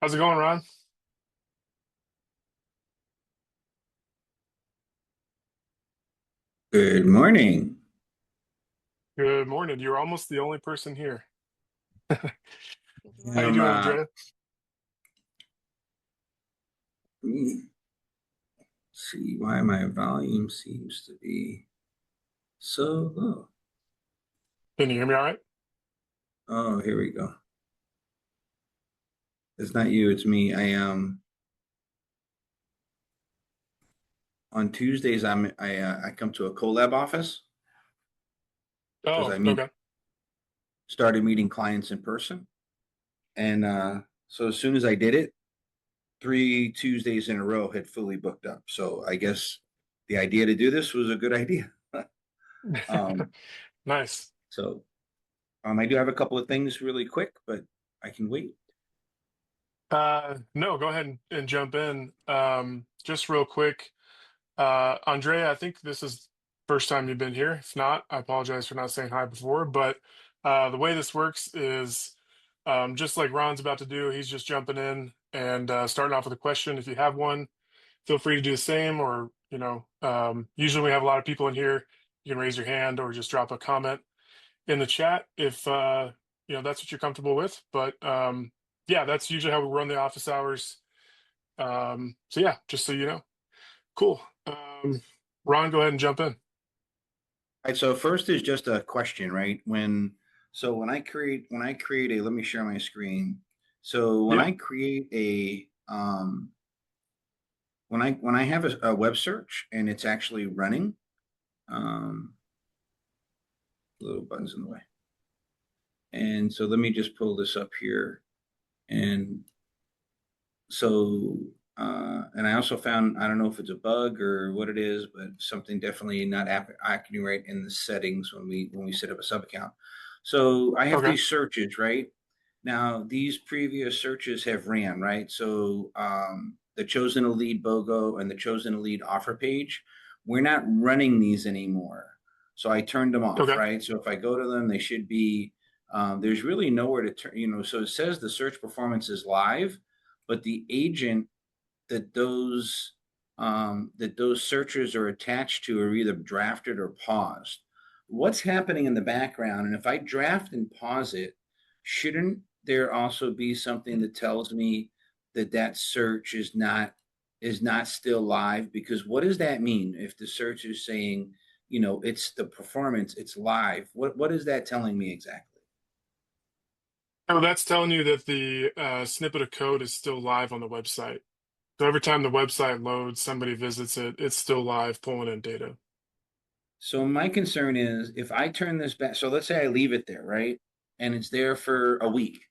How's it going, Ron? Good morning. Good morning. You're almost the only person here. How you Um, doing, uh, Andrea? let's see why my volume seems to be so low. Can you hear me all right? Oh, here we go. It's not you, it's me. On Tuesdays I come to a collab office because Oh, okay. started meeting clients in person. And so as soon as I did it, 3 Tuesdays in a row had fully booked up. So I guess the idea to do this was a good idea. Um, Nice. so I do have a couple of things really quick, but I can wait. No, go ahead and jump in. Just real quick, Andrea, I think this is first time you've been here. If not, I apologize for not saying hi before. But the way this works is just like Ron's about to do. He's just jumping in and starting off with a question. If you have one, feel free to do the same. Or usually we have a lot of people in here. You can raise your hand or just drop a comment in the chat if that's what you're comfortable with. But yeah, that's usually how we run the office hours. So yeah, just so you know. Cool. Ron, go ahead and jump in. All right, so first is just a question, right? When I create a let me share my screen. So when Yeah. I create a when I have a web search and it's actually running, um, little buttons in the way. And so let me just pull this up here. And so and I also found, I don't know if it's a bug or what it is, but something definitely not acting right in the settings when we set up a sub account. So I have Okay. these searches, right? Now these previous searches have ran, right? So the chosen a lead BOGO and the chosen a lead offer page, we're not running these anymore. So I turned them off, Okay. right? So if I go to them, they should be there's really nowhere to turn, so it says the search performance is live, but the agent that those searches are attached to are either drafted or paused. What's happening in the background? And if I draft and pause it, shouldn't there also be something that tells me that search is not still live? Because what does that mean if the search is saying, it's the performance, it's live? What is that telling me exactly? Oh, that's telling you that the snippet of code is still live on the website. So every time the website loads, somebody visits it, it's still live pulling in data. So my concern is if I turn this back, so let's say I leave it there, right? And it's there for a week,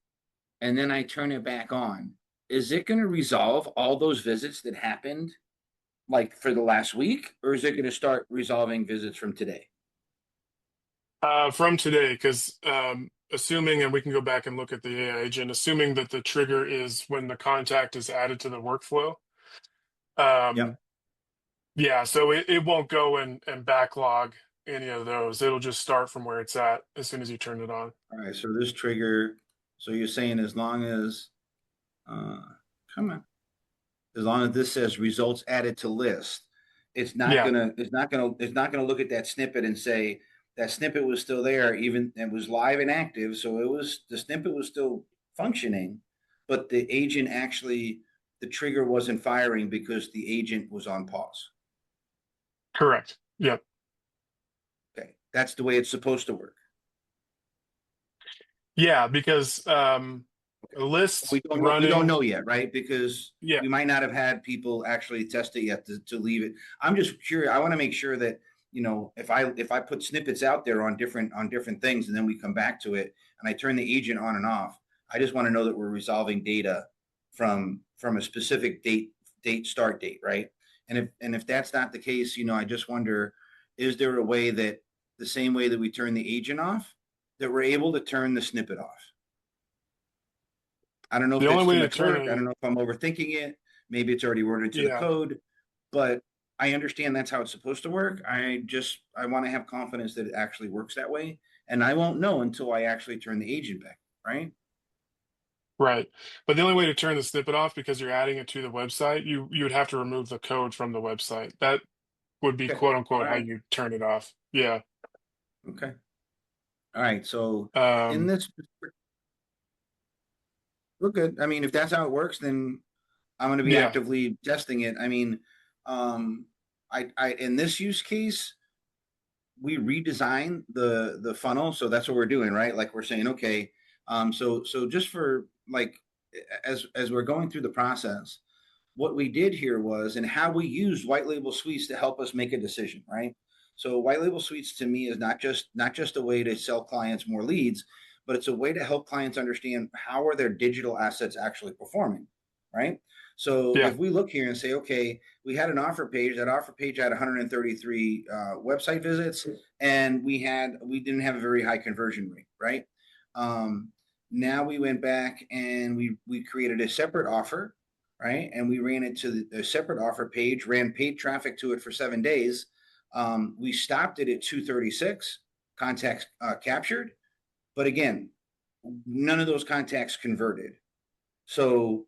and then I turn it back on. Is it going to resolve all those visits that happened like for the last week, or is it going to start resolving visits from today? From today, because assuming, and we can go back and look at the AI agent, assuming that the trigger is when the contact is added to the workflow. Yep. Um, yeah, so it won't go and backlog any of those. It'll just start from where it's at as soon as you turn it on. All right. So this trigger, so you're saying as long as, uh, come on, as long as this says results added to list, Yeah, it's not gonna look at that snippet and say that snippet was still there, even it was live and active. So the snippet was still functioning, but the trigger wasn't firing because the agent was on pause. correct. Yep. Okay. That's the way it's supposed to work. Yeah, because Okay. a list We don't running. know yet, right? Because Yeah, we might not have had people actually test it yet to leave it. I'm just curious. I want to make sure that, if I put snippets out there on different things and then we come back to it and I turn the agent on and off, I just want to know that we're resolving data from a specific start date, right? And if that's not the case, I just wonder, is there a way that the same way that we turn the agent off, that we're able to turn the snippet off? I don't know the if only that's too way to much turn work. I don't a know if I'm overthinking it. Maybe it's already worded to the yeah. code, but I understand that's how it's supposed to work. I want to have confidence that it actually works that way, and I won't know until I actually turn the agent back, right? Right. But the only way to turn the snippet off, because you're adding it to the website, you would have to remove the code from the website. That would be Okay. quote All unquote how right. you turn it off. Yeah. Okay. All right. So in Um, this, we're good. I mean, if that's how it works, then I'm going to be yeah. actively testing it. I mean, um, in this use case, we redesign the funnel, so that's what we're doing, right? Like we're saying, okay, so just for like as we're going through the process, what we did here was and how we used white label suites to help us make a decision, right? So white label suites to me is not just a way to sell clients more leads, but it's a way to help clients understand how are their digital assets actually performing, right? So Yeah. if we look here and say, okay, we had an offer page. That offer page had 133 website visits, and we didn't have a very high conversion rate, right? Um, Now we went back and we created a separate offer, right? And we ran it to a separate offer page, ran paid traffic to it for 7 days. We stopped it at 236 contacts captured, but again, none of those contacts converted. So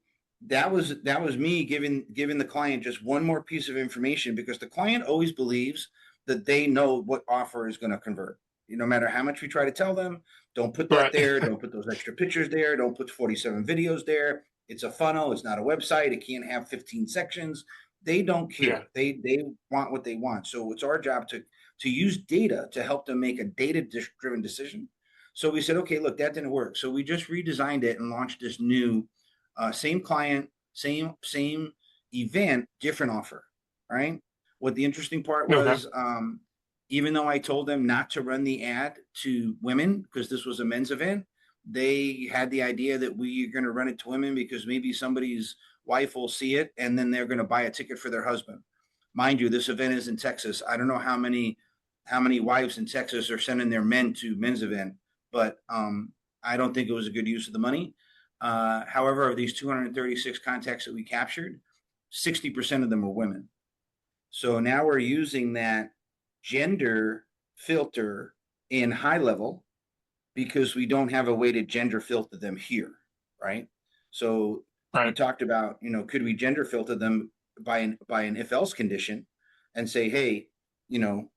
that was me giving the client just one more piece of information because the client always believes that they know what offer is going to convert. No matter how much we try to tell them, don't put that Right. there, don't put those extra pictures there, don't put 47 videos there. It's a funnel, it's not a website, it can't have 15 sections. They don't Yeah. care. They want what they want. So it's our job to use data to help them make a data driven decision. So we said, okay, look, that didn't work. So we just redesigned it and launched this new same client, same event, different offer. Right. What the interesting part Okay. was, even though I told them not to run the ad to women because this was a men's event, they had the idea that we are going to run it to women because maybe somebody's wife will see it and then they're going to buy a ticket for their husband. Mind you, this event is in Texas. I don't know how many wives in Texas are sending their men to men's event, but I don't think it was a good use of the money. However, of these 236 contacts that we captured, 60% of them were women. So now we're using that gender filter in HighLevel because we don't have a way to gender filter them here, right? So we Right. talked about, could we gender filter them by an if else condition and say, hey, you know,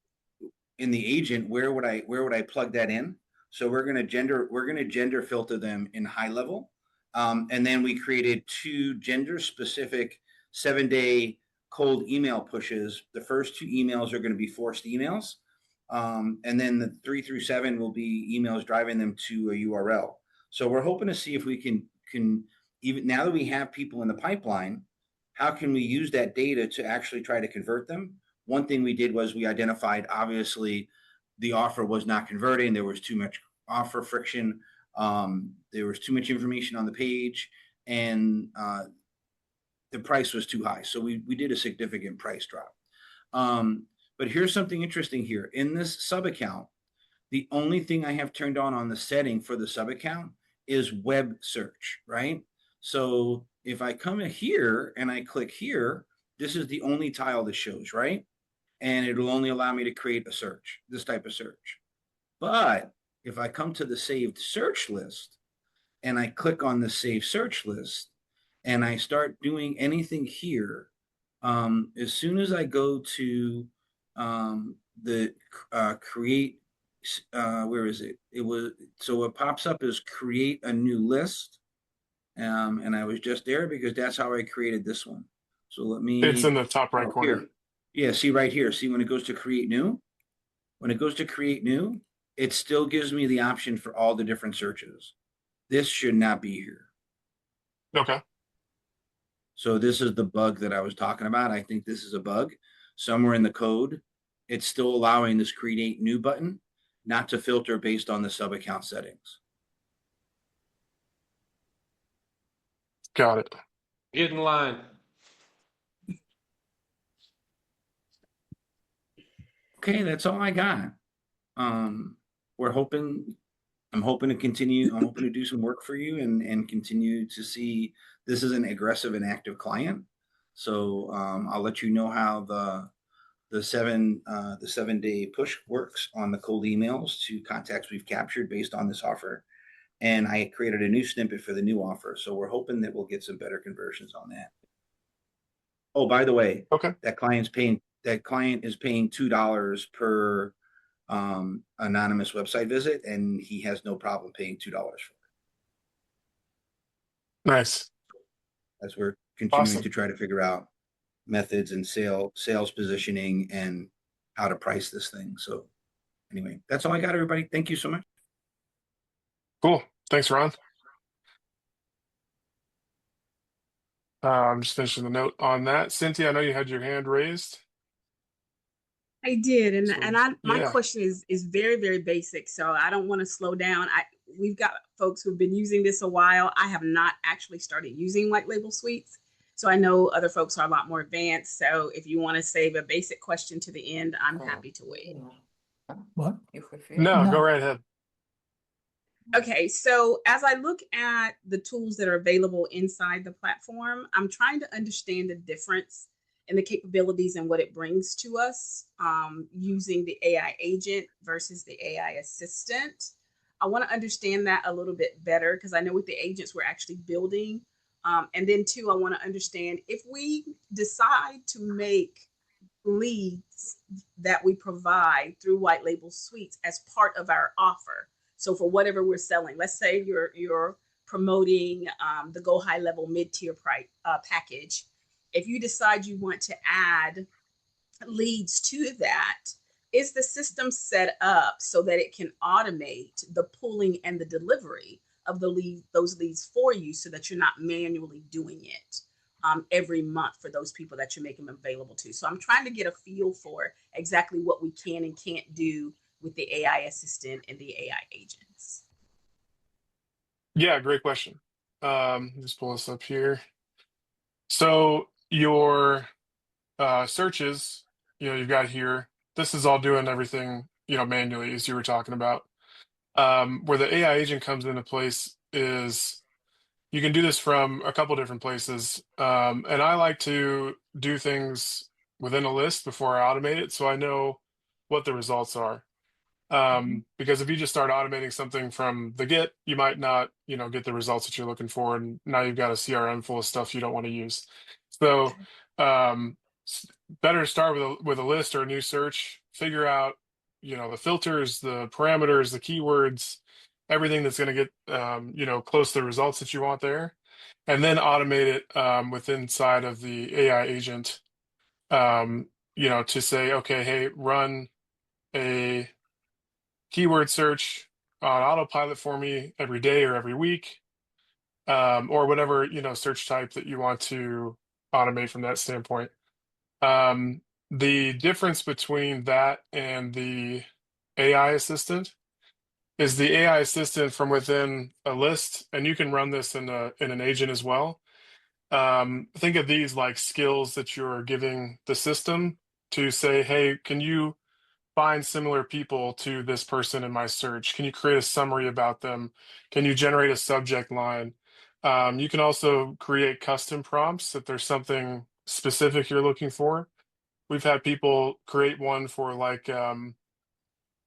in the agent, where would I plug that in? So we're gonna gender filter them in HighLevel, and then we created two gender specific 7 day cold email pushes. The first two emails are going to be forced emails, and then the 3 through 7 will be emails driving them to a URL. So we're hoping to see if we can even now that we have people in the pipeline, how can we use that data to actually try to convert them? One thing we did was we identified obviously the offer was not converting. There was too much offer friction. There was too much information on the page, and the price was too high. So we did a significant price drop. But here's something interesting here. In this sub account, the only thing I have turned on the setting for the sub account is web search, right? So if I come in here and I click here, this is the only tile that shows, right? And it'll only allow me to create a search, this type of search. But if I come to the saved search list and I click on the saved search list and I start doing anything here, as soon as I go to the create, where is it? It was so it pops up as create a new list, and I was just there because that's how I created this one. So let It's me, in the top right oh, corner. here, yeah, see right here. See when it goes to create new, when it goes to create new, it still gives me the option for all the different searches. This should not be here. Okay. So this is the bug that I was talking about. I think this is a bug somewhere in the code. It's still allowing this create new button not to filter based on the sub account settings. Got it. Get in line. Okay, that's all I got. Um, we're hoping I'm hoping to continue. I'm hoping to do some work for you and continue to see this is an aggressive and active client. So I'll let you know how the 7 day push works on the cold emails to contacts we've captured based on this offer. and I created a new snippet for the new offer. So we're hoping that we'll get some better conversions on that. Oh, by the way, Okay. that client is paying $2 per anonymous website visit, and he has no problem paying $2 for it. Nice. As we're continuing Awesome. to try to figure out methods and sales positioning and how to price this thing. So anyway, that's all I got, everybody. Thank you so much. Cool. Thanks, Ron. I'm just finishing the note on that. Cynthia, I know you had your hand raised. I did, So my yeah. question is very, very basic, so I don't want to slow down. We've got folks who've been using this a while. I have not actually started using white label suites, so I know other folks are a lot more advanced. So if you want to save a basic question to the end, I'm happy to wait. What? No, go No. right ahead. Okay, so as I look at the tools that are available inside the platform, I'm trying to understand the difference in the capabilities and what it brings to us using the AI agent versus the AI assistant. I want to understand that a little bit better because I know with the agents we're actually building. And then, two, I want to understand if we decide to make leads that we provide through white label suites as part of our offer. So for whatever we're selling, let's say you're promoting the GoHighLevel mid-tier price package. If you decide you want to add leads to that, is the system set up so that it can automate the pulling and the delivery of those leads for you so that you're not manually doing it every month for those people that you're making them available to? So I'm trying to get a feel for exactly what we can and can't do with the AI assistant and the AI agents. Yeah, great question. Just pull this up here. So your searches, you've got here. This is all doing everything, manually, as you were talking about. Where the AI agent comes into place is you can do this from a couple different places. And I like to do things within a list before I automate it, so I know what the results are. Because if you just start automating something from the get, you might not, get the results that you're looking for, and now you've got a CRM full of stuff you don't want to use. So, um, better to start with a list or a new search. Figure out, the filters, the parameters, the keywords, everything that's going to get, close to the results that you want there, and then automate it with inside of the AI agent. To say, okay, hey, run a keyword search on autopilot for me every day or every week, or whatever search type that you want to automate from that standpoint. The difference between that and the AI assistant is the AI assistant from within a list, and you can run this in an agent as well. Think of these like skills that you're giving the system to say, hey, can you find similar people to this person in my search? Can you create a summary about them? Can you generate a subject line? You can also create custom prompts if there's something specific you're looking for. We've had people create one for like New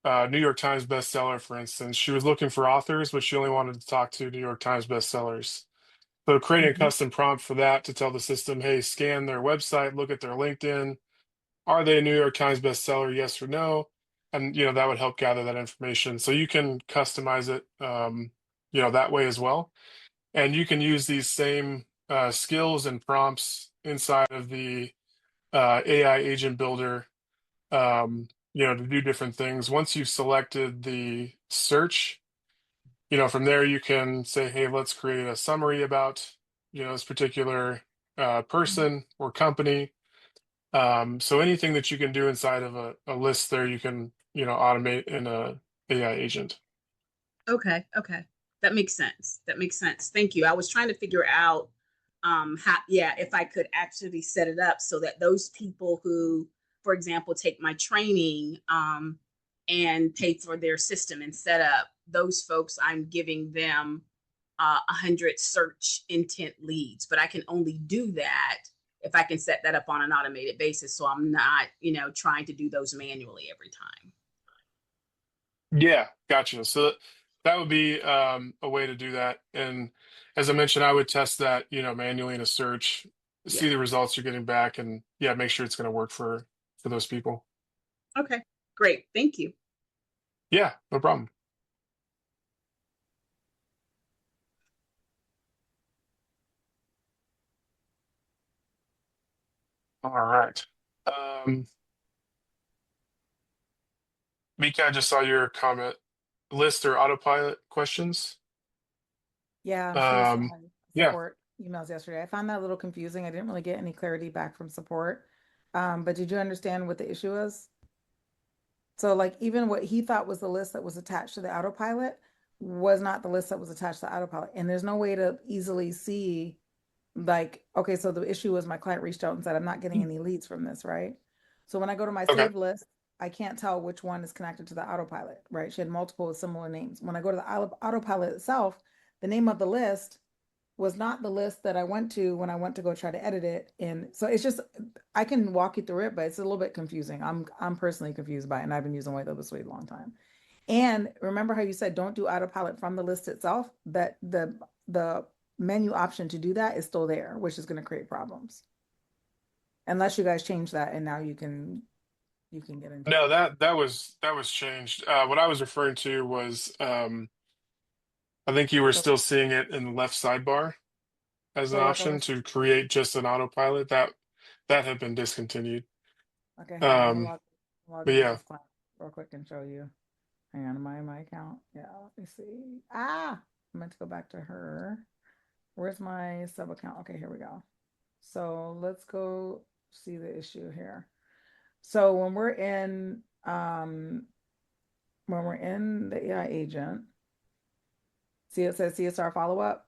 York Times bestseller, for instance. She was looking for authors, but she only wanted to talk to New York Times bestsellers. So creating a Mhm. custom prompt for that to tell the system, hey, scan their website, look at their LinkedIn. Are they a New York Times bestseller? Yes or no? And that would help gather that information. So you can customize it, that way as well. And you can use these same skills and prompts inside of the AI agent builder, to do different things. Once you've selected the search, from there you can say, hey, let's create a summary about, this particular person or company. So anything that you can do inside of a list there, you can, automate in a AI agent. Okay. That makes sense. That makes sense. Thank you. I was trying to figure out how, yeah, if I could actually set it up so that those people who, for example, take my training and pay for their system and set up, those folks, I'm giving them 100 search intent leads, but I can only do that if I can set that up on an automated basis. So I'm not, trying to do those manually every time. Yeah, gotcha. So that would be a way to do that. And as I mentioned, I would test that, manually in a search, Yeah. see the results you're getting back, and yeah, make sure it's going to work for those people. Okay. Great. Thank you. Yeah, no problem. All right. Um, Mika, I just saw your comment. List or autopilot questions. She was Um, on yeah. support emails yesterday. I found that a little confusing. I didn't really get any clarity back from support. But did you understand what the issue is? So like even what he thought was the list that was attached to the autopilot was not the list that was attached to the autopilot. And there's no way to easily see like, okay, so the issue was my client reached out and said, I'm not getting any leads from this, right? So when I go to my Okay. save list, I can't tell which one is connected to the autopilot, right? She had multiple similar names. When I go to the autopilot itself, the name of the list was not the list that I went to when I went to go try to edit it. And so it's just, I can walk you through it, but it's a little bit confusing. I'm personally confused by it, and I've been using HighLevel Suite a long time. And remember how you said don't do autopilot from the list itself? That the menu option to do that is still there, which is going to create problems. Unless you guys change that and now you can get into No, it. that was changed. What I was referring to was, I think you were So, still seeing it in the left sidebar as an so like I option was, to create just an autopilot. That had been discontinued. okay, hang on, I'm gonna Um, log but in with yeah. this client real quick and show you. Hang on, my account. Yeah, let me see. Ah, I meant to go back to her. Where's my sub account? Okay, here we go. So let's go see the issue here. So when we're in the AI agent, see it says CSR follow-up.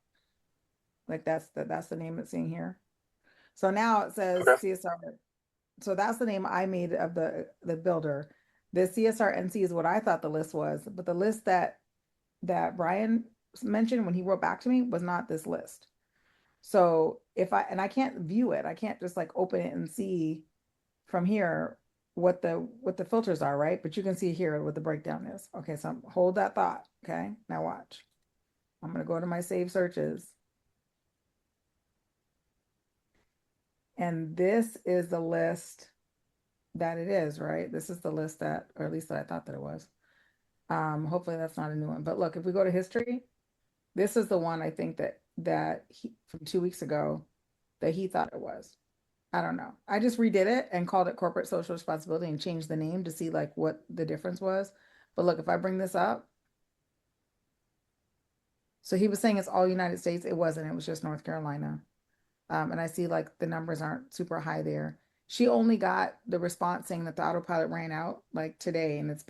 Like that's the name it's seeing here. So now it says Okay. CSR. So that's the name I made of the builder. The CSR NC is what I thought the list was, but the list that Brian mentioned when he wrote back to me was not this list. So I can't view it, I can't just like open it and see from here what the filters are, right? But you can see here what the breakdown is. Okay, so hold that thought. Okay, now watch. I'm gonna go to my save searches. And this is the list that it is, right? This is the list that, or at least that I thought that it was. Hopefully that's not a new one. But look, if we go to history, this is the one I think that he from 2 weeks ago that he thought it was. I don't know. I just redid it and called it corporate social responsibility and changed the name to see like what the difference was. But look, if I bring this up, so he was saying it's all United States. It wasn't. It was just North Carolina. And I see like the numbers aren't super high there. She only got the response saying that the autopilot ran out like today, and it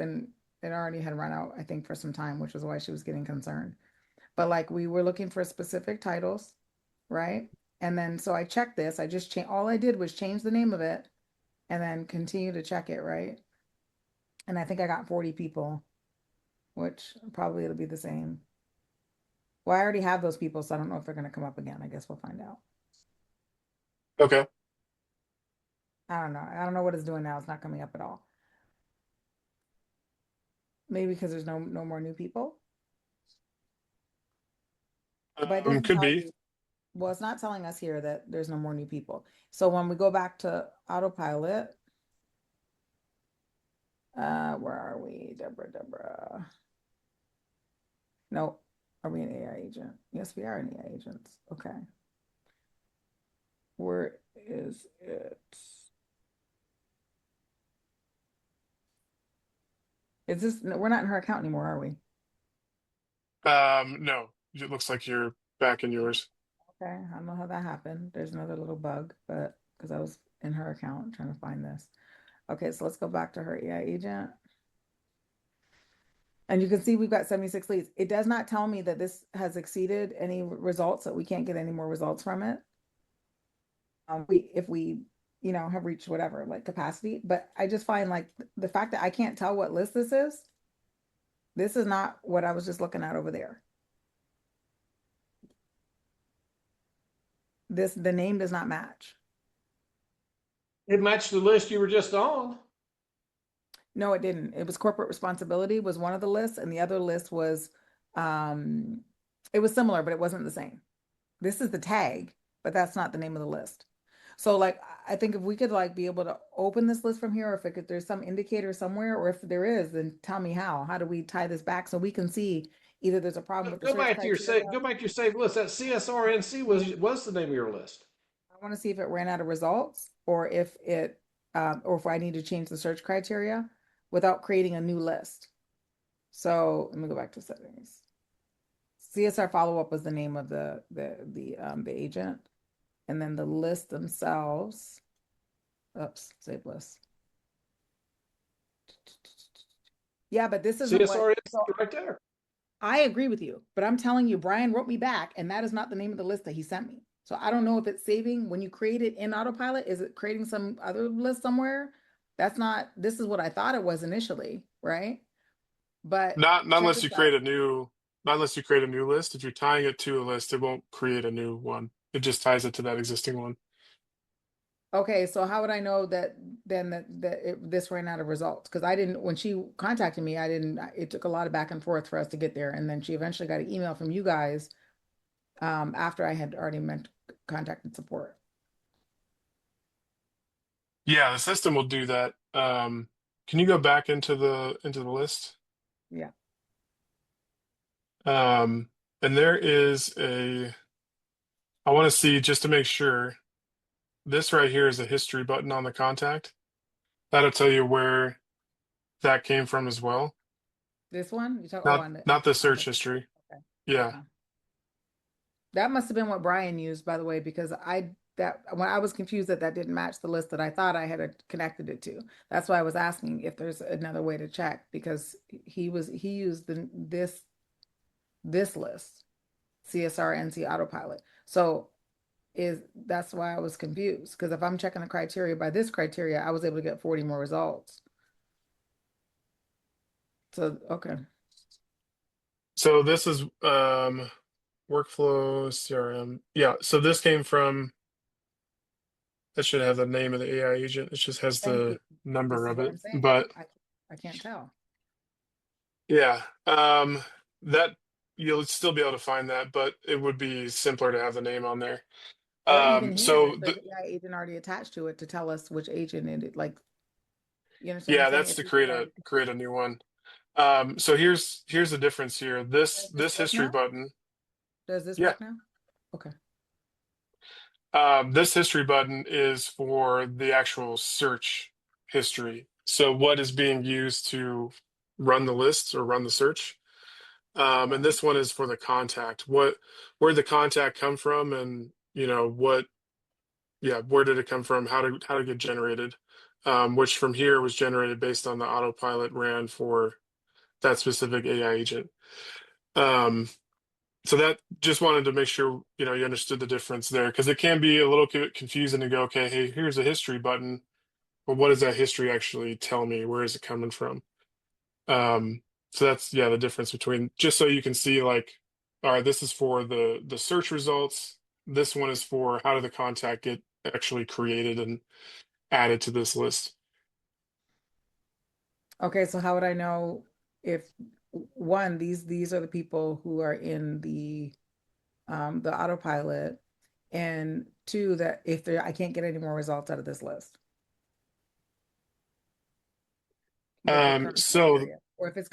already had run out, I think, for some time, which was why she was getting concerned. But like we were looking for specific titles, right? And then so I checked this. I just changed, all I did was change the name of it and then continue to check it, right? And I think I got 40 people, which probably it'll be the same. Well, I already have those people, so I don't know if they're going to come up again. I guess we'll find out. Okay. I don't know. I don't know what it's doing now. It's not coming up at all. Maybe because there's no more new people. But it doesn't Could tell be. you. Well, it's not telling us here that there's no more new people. So when we go back to autopilot, where are we? Deborah. No, are we an AI agent? Yes, we are an AI agents. Okay. Where is it? Is this, no, we're not in her account anymore, are we? No, it looks like you're back in yours. Okay, I don't know how that happened. There's another little bug, but because I was in her account trying to find this. Okay, so let's go back to her AI agent. And you can see we've got 76 leads. It does not tell me that this has exceeded any results, that we can't get any more results from it. If we, have reached whatever, like capacity. But I just find like the fact that I can't tell what list this is not what I was just looking at over there. The name does not match. It matched the list you were just on. No, it didn't. It was corporate responsibility was one of the lists, and the other list was Um, it was similar, but it wasn't the same. This is the tag, but that's not the name of the list. So like I think if we could like be able to open this list from here, or if it could, there's some indicator somewhere, or if there is, then tell me how. How do we tie this back so we can see either there's a problem with the Go search back to your criteria? save. Go back to your saved list. That CSRNC was the name of your list. I want to see if it ran out of results or if I need to change the search criteria without creating a new list. So let me go back to settings. CSR follow-up was the name of the agent, and then the list themselves. Oops, save list. Yeah, but this isn't what. CSRNC So right there. I agree with you, but I'm telling you, Brian wrote me back, and that is not the name of the list that he sent me. So I don't know if it's saving when you create it in Autopilot. Is it creating some other list somewhere? That's not. This is what I thought it was initially, right? But Not check unless this you out. create a new, not unless you create a new list. If you're tying it to a list, it won't create a new one. It just ties it to that existing one. Okay, so how would I know that then this ran out of results? Because I didn't, when she contacted me, I didn't, it took a lot of back and forth for us to get there. And then she eventually got an email from you guys after I had already contacted support. Yeah, the system will do that. Can you go back into the list? Yeah. And there is I want to see just to make sure. This right here is a history button on the contact. That'll tell you where that came from as well. This one? You talk, oh, Not on not the on the, search history. okay. Yeah. Okay. That must have been what Brian used, by the way, because that when I was confused that didn't match the list that I thought I had connected it to. That's why I was asking if there's another way to check because he used this list, CSR NC Autopilot. So that's why I was confused because if I'm checking the criteria by this criteria, I was able to get 40 more results. So okay. So this is workflow CRM. Yeah, so this came from that should have the name of the AI agent. It just has Thank the you. number This is of what it. I'm saying. But I can't tell. yeah, that you'll still be able to find that, but it would be simpler to have the name on there. Or even here, So if there's AI agent already attached to it to tell us which agent it like, you understand what I'm yeah, saying? that's If to we create a already, create a new one. So here's the difference here. This does this this work history now? button, Does this yeah. work now? Okay. This history button is for the actual search history. So what is being used to run the lists or run the search? And Okay. this one is for the contact. Where the contact come from, and where did it come from? How did it get generated? Which from here was generated based on the autopilot ran for that specific AI agent. Um, so that just wanted to make sure you understood the difference there because it can be a little bit confusing to go, okay, hey, here's a history button, but what does that history actually tell me? Where is it coming from? So that's the difference between just so you can see like, all right, this is for the search results. This one is for how did the contact get actually created and added to this list. Okay, so how would I know if one, these are the people who are in the autopilot, and two, that if there I can't get any more results out of this list with the current So criteria, or if it's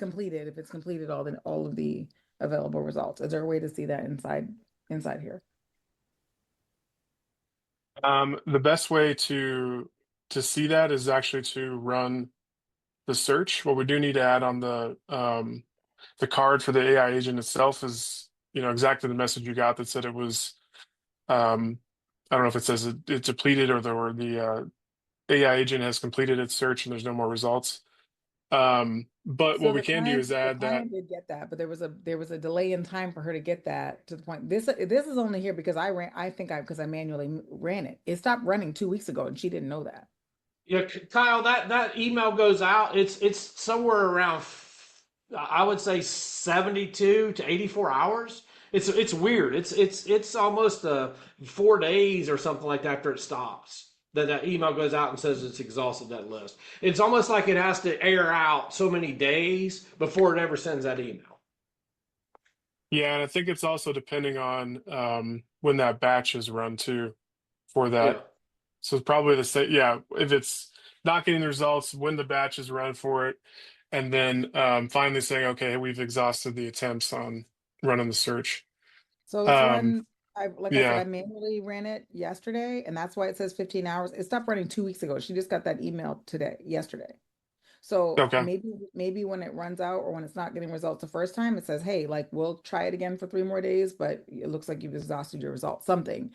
completed all of the available results. Is there a way to see that inside here? the best way to see that is actually to run the search. What we do need to add on the card for the AI agent itself is exactly the message you got that said it was I don't know if it says it depleted or the AI agent has completed its search and there's no more results. But So what we can do is the add that. client did get that, but there was a delay in time for her to get that to the point. This is only here because because I manually ran it. It stopped running 2 weeks ago, and she didn't know that. Yeah, Kyle, that email goes out. It's somewhere around, I would say 72 to 84 hours. It's weird. It's almost 4 days or something like that after it stops. That email goes out and says it's exhausted that list. It's almost like it has to air out so many days before it ever sends that email. Yeah, and I think it's also depending on when that batch is run too for Yeah. that. So it's probably the same. Yeah, if it's not getting the results, when the batch is run for it, and then finally saying, okay, we've exhausted the attempts on running the search. So it's Um, run, like I said, I yeah. manually ran it yesterday, and that's why it says 15 hours. It stopped running 2 weeks ago. She just got that email yesterday. So Okay. maybe when it runs out or when it's not getting results the first time, it says, hey, like we'll try it again for 3 more days, but it looks like you've exhausted your results, something.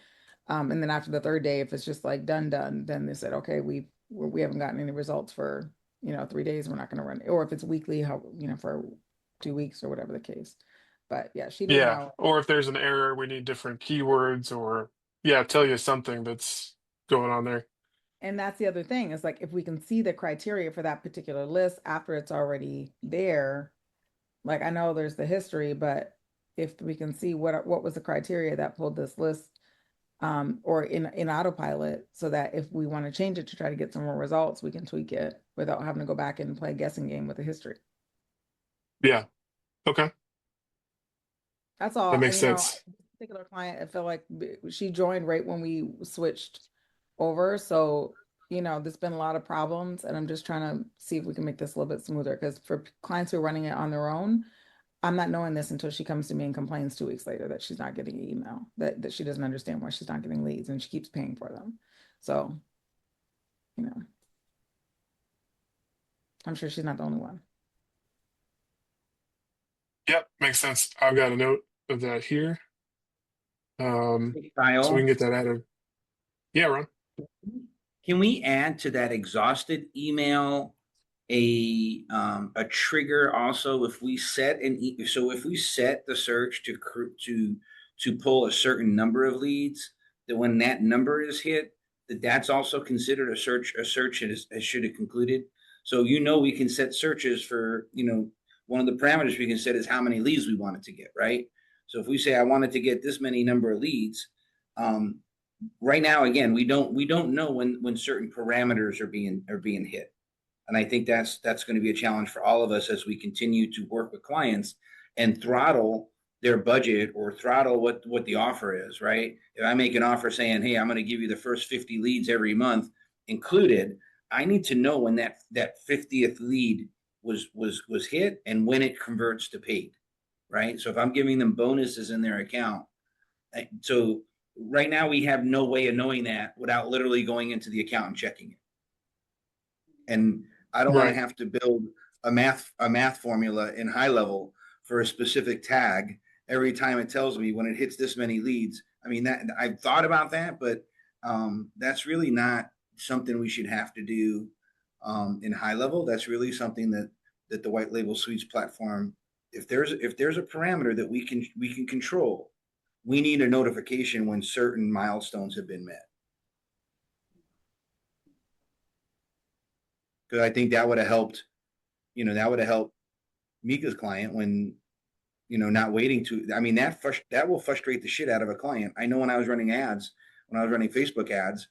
And then after the third day, if it's just like done, then they said, okay, we haven't gotten any results for 3 days. We're not going to run it. Or if it's weekly, how for 2 weeks or whatever the case. But yeah, she didn't Yeah. know. Or if there's an error, we need different keywords or yeah, tell you something that's going on there. And that's the other thing is like if we can see the criteria for that particular list after it's already there, like I know there's the history, but if we can see what was the criteria that pulled this list, or in Autopilot, so that if we want to change it to try to get some more results, we can tweak it without having to go back and play a guessing game with the history. Yeah. Okay. That's That all. makes sense. This particular client, I feel like she joined right when we switched over. So, there's been a lot of problems, and I'm just trying to see if we can make this a little bit smoother. Because for clients who are running it on their own, I'm not knowing this until she comes to me and complains 2 weeks later that she's not getting an email, that she doesn't understand why she's not getting leads, and she keeps paying for them. So, you know, I'm sure she's not the only one. Yep, makes sense. I've got a note of that here. Hey, So we can Kyle, get that added. Yeah, Ron. can we add to that exhausted email a trigger also if we set so if we set the search to pull a certain number of leads, that when that number is hit, that's also considered a search as should have concluded. So we can set searches for one of the parameters we can set is how many leads we want it to get, right? So if we say I wanted to get this many number of leads, um, right now again we don't know when certain parameters are being hit, and I think that's going to be a challenge for all of us as we continue to work with clients and throttle their budget or throttle what the offer is, right? If I make an offer saying, hey, I'm going to give you the first 50 leads every month included, I need to know when that 50th lead was hit and when it converts to paid, right? So if I'm giving them bonuses in their account, so right now we have no way of knowing that without literally going into the account and checking it. And I don't want to Right. have to build a math formula in HighLevel for a specific tag every time it tells me when it hits this many leads. I mean, that I've thought about that, but that's really not something we should have to do in HighLevel. That's really something that the White Label Suites platform, if there's a parameter that we can control, we need a notification when certain milestones have been met. Because I think that would have helped Mika's client when not waiting to. I mean that will frustrate the shit out of a client. I know when I was running Facebook ads,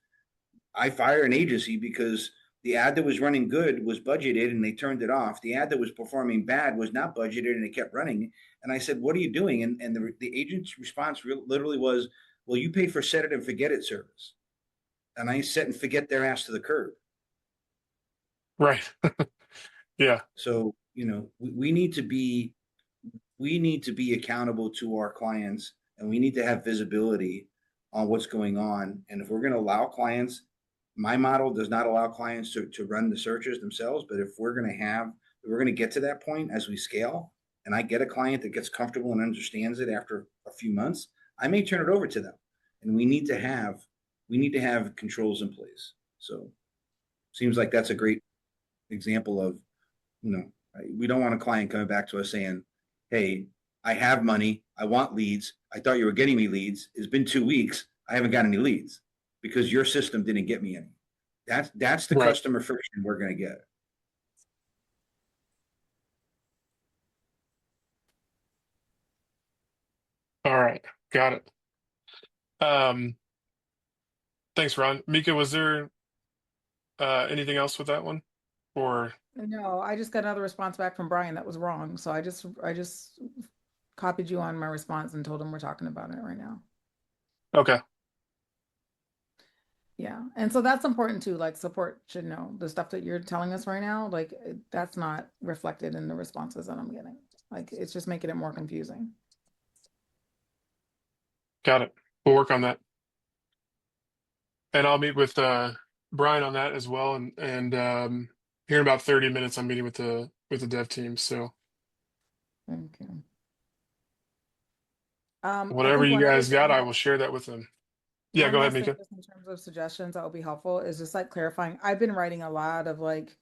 I fired an agency because the ad that was running good was budgeted and they turned it off. The ad that was performing bad was not budgeted and it kept running. And I said, "What are you doing?" And the agent's response literally was, "Well, you pay for set it and forget it service." And I set and forget their ass to the curb. Right. Yeah. So we need to be accountable to our clients, and we need to have visibility on what's going on. And if we're going to allow clients, my model does not allow clients to run the searches themselves. But if we're going to get to that point as we scale, and I get a client that gets comfortable and understands it after a few months, I may turn it over to them. And we need to have controls in place. So seems like that's a great example of we don't want a client coming back to us saying, hey, I have money, I want leads, I thought you were getting me leads, it's been 2 weeks, I haven't got any leads because your system didn't get me any. That's the Right. customer friction we're going to get. All right. Got it. Um, thanks, Ron. Mika, was there anything else with that one? Or No, I just got another response back from Brian that was wrong. So I just copied you on my response and told them we're talking about it right now. Okay. Yeah. And so that's important too. Like support should know the stuff that you're telling us right now, like that's not reflected in the responses that I'm getting. Like it's just making it more confusing. Got it. We'll work on that. And I'll meet with Brian on that as well. And here in about 30 minutes, I'm meeting with the dev team. So Okay. I whatever think you one other guys got, thing I that will share that with them. Yeah, one go ahead, last thing Mika. just in terms of suggestions that will be helpful is just like clarifying. I've been writing a lot of like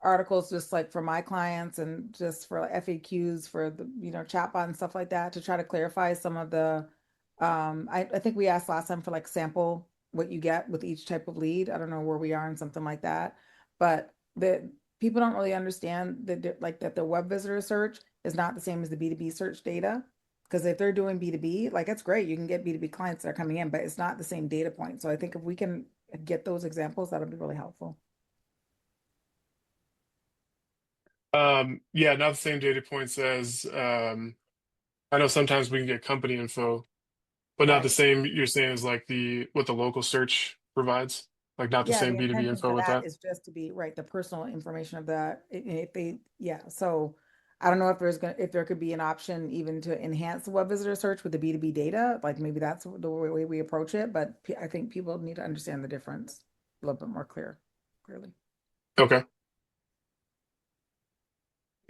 articles just like for my clients and just for like FAQs for the chatbot and stuff like that to try to clarify some of the I think we asked last time for like sample what you get with each type of lead. I don't know where we are and something like that, but the people don't really understand that like that the web visitor search is not the same as the B2B search data. Because if they're doing B2B, like it's great, you can get B2B clients that are coming in, but it's not the same data point. So I think if we can get those examples, that'll be really helpful. Yeah, not the same data points as I know sometimes we can get company info, but not the Right. same you're saying as like what the local search provides. Like not the Yeah, same the B2B intention info for with that that. is just to be right, the personal information of that. If they, yeah. So I don't know if there could be an option even to enhance the web visitor search with the B2B data. Like maybe that's the way we approach it. But I think people need to understand the difference a little bit more clearly. Okay,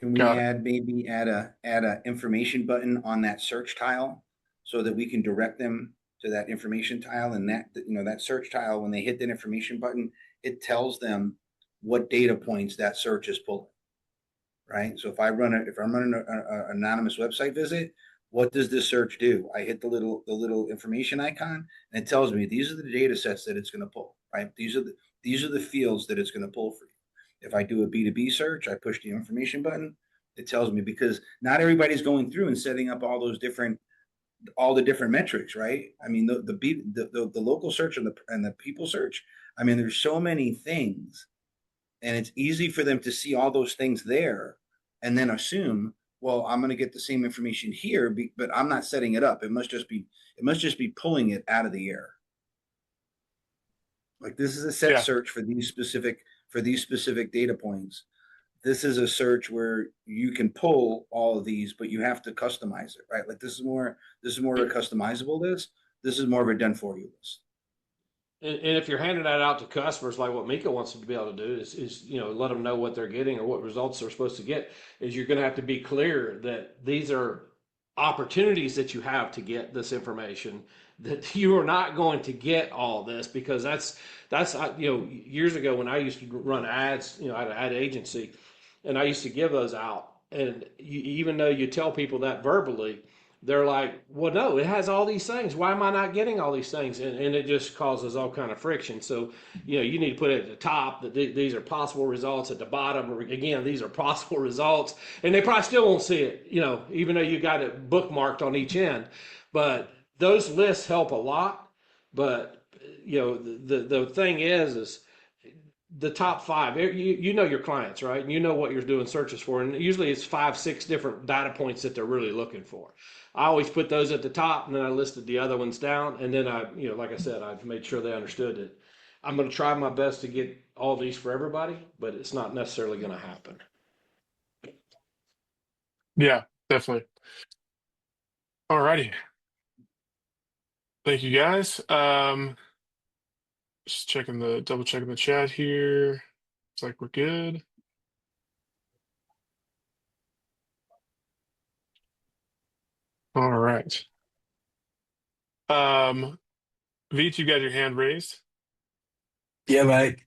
Can we got it. add a information button on that search tile so that we can direct them to that information tile, and that search tile, when they hit that information button, it tells them what data points that search is pulling, right? So if I'm running an anonymous website visit, what does this search do? I hit the little information icon, and it tells me these are the data sets that it's going to pull, right? These are the fields that it's going to pull for you. If I do a B2B search, I push the information button. It tells me, because not everybody's going through and setting up all the different metrics, right? I mean, the local search and the people search. I mean, there's so many things, and it's easy for them to see all those things there and then assume, well, I'm going to get the same information here, but I'm not setting it up. It must just be pulling it out of the air. Like, this is a set Yeah, search for these specific data points. This is a search where you can pull all of these, but you have to customize it, right? Like, this is more of a customizable list. This is more of a done for you list. And if you're handing that out to customers, like what Mika wants them to be able to do is let them know what they're getting or what results they're supposed to get, is you're going to have to be clear that these are opportunities that you have to get this information, that you are not going to get all this, because that's years ago when I used to run ads, I had an ad agency, and I used to give those out, and even though you tell people that verbally, they're like, well, no, it has all these things. Why am I not getting all these things? And it just causes all kind of friction. So, you need to put it at the top that these are possible results. At the bottom, again, these are possible results. And they probably still won't see it, even though you got it bookmarked on each end. But those lists help a lot. But, the thing is the top five. You know your clients, right? And you know what you're doing searches for, and usually it's 5, 6 different data points that they're really looking for. I always put those at the top, and then I listed the other ones down, and then like I said, I've made sure they understood it. I'm going to try my best to get all these for everybody, but it's not necessarily going to happen. yeah, definitely. Alrighty. Thank you guys. Just double checking the chat here. Looks like we're good. All right. Veet, you got your hand raised. Yeah, mate.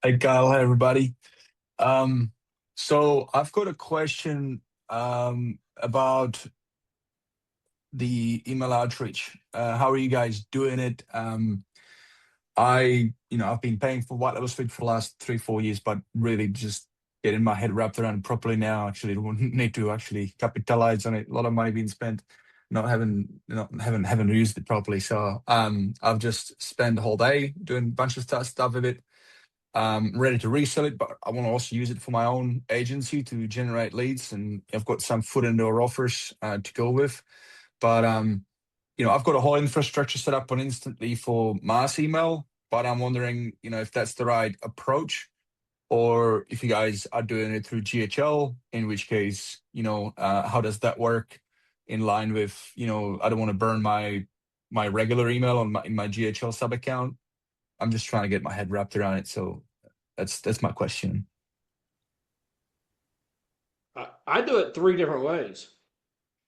Hey, Kyle. Hey, everybody. So I've got a question about the email outreach. How are you guys doing it? I've been paying for HighLevel Suite for the last 3, 4 years, but really just getting my head wrapped around it properly now. Actually, need to actually capitalize on it. A lot of money being spent, haven't used it properly. So I've just spent the whole day doing a bunch of stuff with it. Ready to resell it, but I want to also use it for my own agency to generate leads, and I've got some foot in door offers to go with. But I've got a whole infrastructure set up on Instantly for mass email, but I'm wondering, if that's the right approach, or if you guys are doing it through GHL, in which case, how does that work in line with, I don't want to burn my regular email in my GHL sub account. I'm just trying to get my head wrapped around it. So that's my question. I do it three different ways.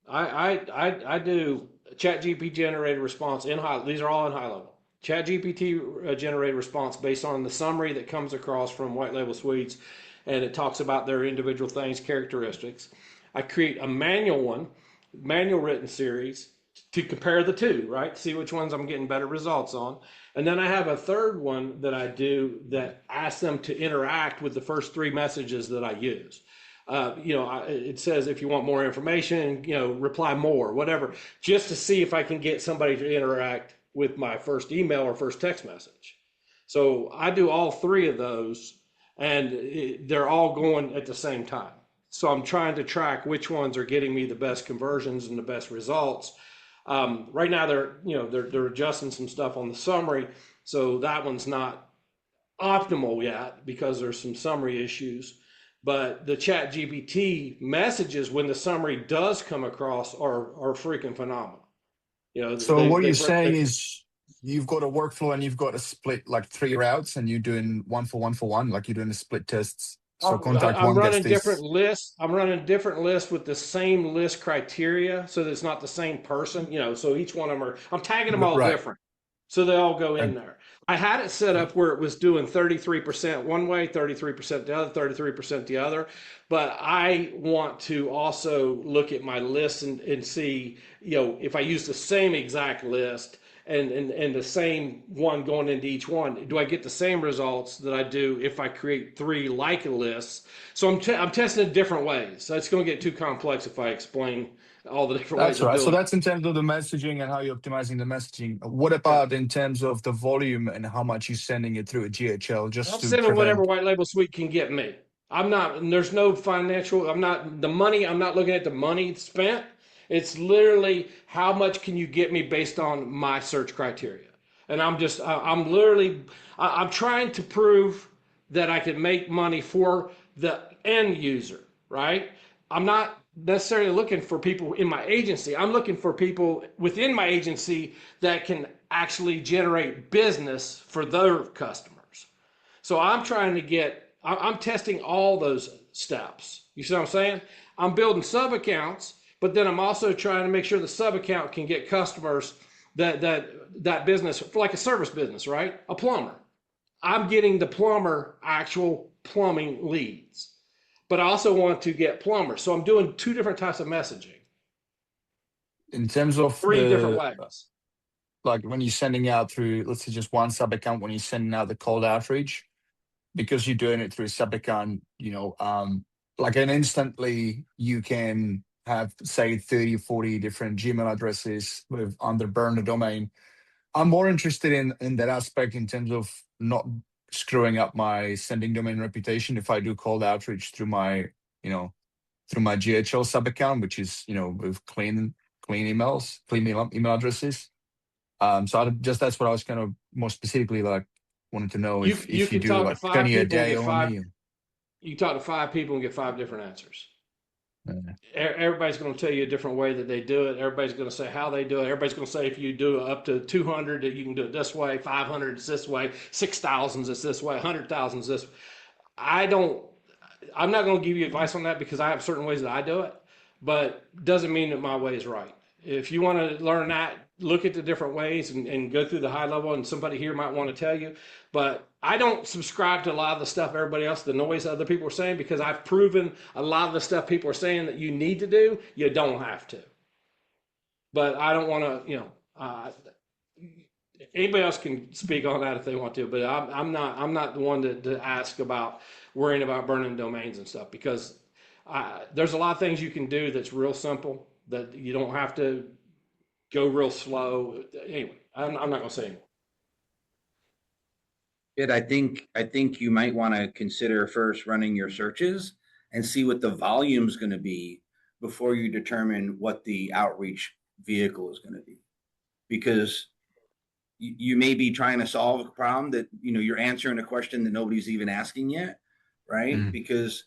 I do ChatGPT generated response in high. These are all in HighLevel. ChatGPT generated response based on the summary that comes across from HighLevel suites, and it talks about their individual things, characteristics. I create a manual written series to compare the two, right? See which ones I'm getting better results on. And then I have a third one that I do that asks them to interact with the first three messages that I use. It says if you want more information, reply more, whatever, just to see if I can get somebody to interact with my first email or first text message. So I do all three of those, and they're all going at the same time. So I'm trying to track which ones are getting me the best conversions and the best results. Right now they're adjusting some stuff on the summary, so that one's not optimal yet because there's some summary issues. But the ChatGPT messages when the summary does come across are freaking phenomenal. So what you're saying is you've got a workflow and you've got a split like 3 routes, and you're doing one for one, like you're doing the split tests. So contact I'm one gets running different this. lists. I'm running different lists with the same list criteria, so that it's not the same person. So each one of them I'm tagging them all Right. different, so they all go in And there. I had it set up where it was doing 33% one way, 33% the other, 33% the other. But I want to also look at my list and see, if I use the same exact list and the same one going into each one, do I get the same results that I do if I create three like lists? So I'm testing it different ways. So it's going to get too complex if I explain all the different ways that's of right. So doing it. that's in terms of the messaging and how you're optimizing the messaging. What about in terms of the volume and how much you're sending it through a GHL I'm just to sending whatever prevent? HighLevel suite can get me. I'm not, and there's no financial, I'm not, the money, I'm not looking at the money spent. It's literally how much can you get me based on my search criteria. And I'm literally, I'm trying to prove that I can make money for the end user, right? I'm not necessarily looking for people in my agency. I'm looking for people within my agency that can actually generate business for their customers. So I'm testing all those steps. You see what I'm saying? I'm building sub accounts, but then I'm also trying to make sure the sub account can get customers that business, like a service business, right? A plumber. I'm getting the plumber actual plumbing leads, but I also want to get plumbers. So I'm doing two different types of messaging, In terms of three different the, ways. like when you're sending out through, let's say just one sub account, when you're sending out the cold outreach, because you're doing it through a sub account, like an instantly you can have say 30, 40 different Gmail addresses with under burner domain. I'm more interested in that aspect in terms of not screwing up my sending domain reputation if I do cold outreach through my GHL sub account, which is with clean email addresses. So that's what I was kind of more specifically like wanted to know You if you can do talk to like five 20 a people and day get five. only. You talk to five people and get five different answers. Uh, Everybody's going to tell you a different way that they do it. Everybody's going to say how they do it. Everybody's going to say if you do up to 200, that you can do it this way, 500 is this way, 6,000 is this way, 100,000 is this. I don't. I'm not going to give you advice on that because I have certain ways that I do it, but doesn't mean that my way is right. If you want to learn that, look at the different ways and go through the HighLevel, and somebody here might want to tell you. But I don't subscribe to a lot of the stuff everybody else, the noise other people are saying, because I've proven a lot of the stuff people are saying that you need to do, you don't have to. But I don't want to, anybody else can speak on that if they want to, but I'm not the one to ask about worrying about burning domains and stuff, because there's a lot of things you can do that's real simple that you don't have to go real slow. Anyway, I'm not going to say anymore. I think you might want to consider first running your searches and see what the volume is going to be before you determine what the outreach vehicle is going to be. Because you may be trying to solve a problem that, you're answering a question that nobody's even asking yet, right? Mm. Because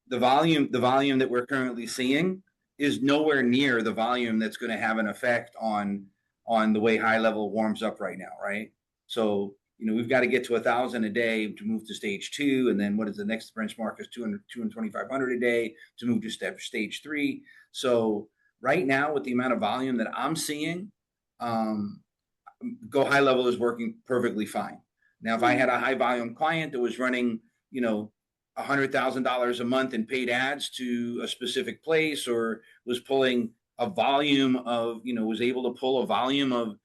the volume that we're currently seeing is nowhere near the volume that's going to have an effect on the way HighLevel warms up right now, right? So we've got to get to 1,000 a day to move to stage 2, and then what is the next benchmark is 2,500 a day to move to stage 3. So right now, with the amount of volume that I'm seeing, GoHighLevel is working perfectly fine. Now, if I had a high volume client that was running, $100,000 a month in paid ads to a specific place, or was pulling a volume of, was able to pull a volume of,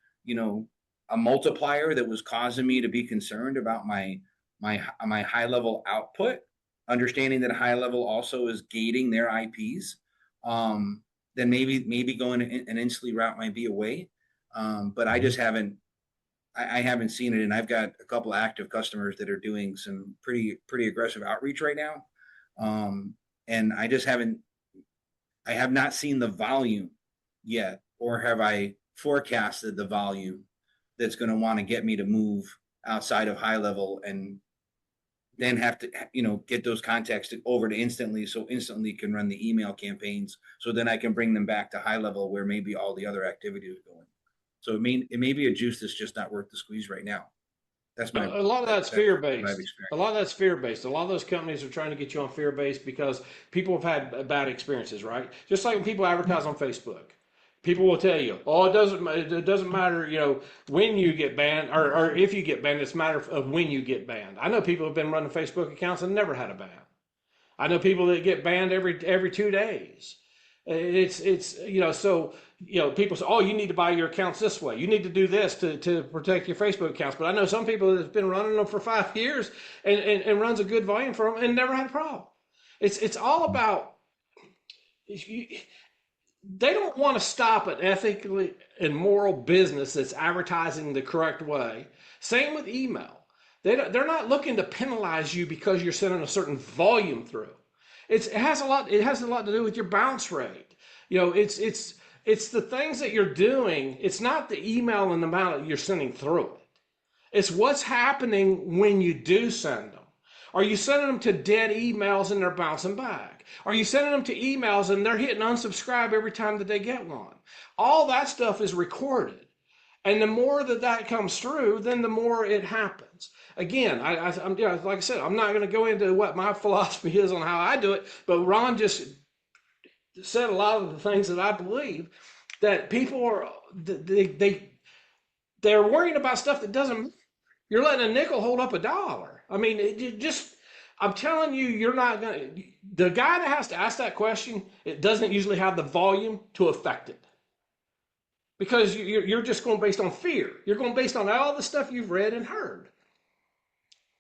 a multiplier that was causing me to be concerned about my HighLevel output, understanding that HighLevel also is gating their IPs, then maybe going an instantly route might be a way. But I just haven't seen it, and I've got a couple active customers that are doing some pretty aggressive outreach right now, and I have not seen the volume yet, or have I forecasted the volume that's going to want to get me to move outside of HighLevel, and then have to get those contacts over to instantly, so instantly can run the email campaigns, so then I can bring them back to HighLevel where maybe all the other activity is going. So it may be a juice that's just not worth the squeeze right now. That's A lot of that's fear based. A lot of that's fear based. A lot of those companies are trying to get you on fear based because people have had bad experiences, right? Just like when people advertise on Facebook, people will tell you, "Oh, it doesn't matter, when you get banned or if you get banned. It's a matter of when you get banned." I know people have been running Facebook accounts and never had a ban. I know people that get banned every 2 days. So people say, oh, you need to buy your accounts this way. You need to do this to protect your Facebook accounts. But I know some people that have been running them for 5 years and runs a good volume for them and never had a problem. It's all about they don't want to stop an ethically and moral business that's advertising the correct way. Same with email. They're not looking to penalize you because you're sending a certain volume through. It has a lot to do with your bounce rate. It's the things that you're doing. It's not the email and the amount that you're sending through it. It's what's happening when you do send them. Are you sending them to dead emails and they're bouncing back? Are you sending them to emails and they're hitting unsubscribe every time that they get one? All that stuff is recorded. And the more that comes through, then the more it happens. Again, I'm like I said, I'm not going to go into what my philosophy is on how I do it, but Ron just said a lot of the things that I believe, that people are they're worrying about stuff that doesn't. You're letting a nickel hold up a dollar. I mean, I'm telling you, you're not going to. The guy that has to ask that question, it doesn't usually have the volume to affect it. Because you're just going based on fear. You're going based on all the stuff you've read and heard.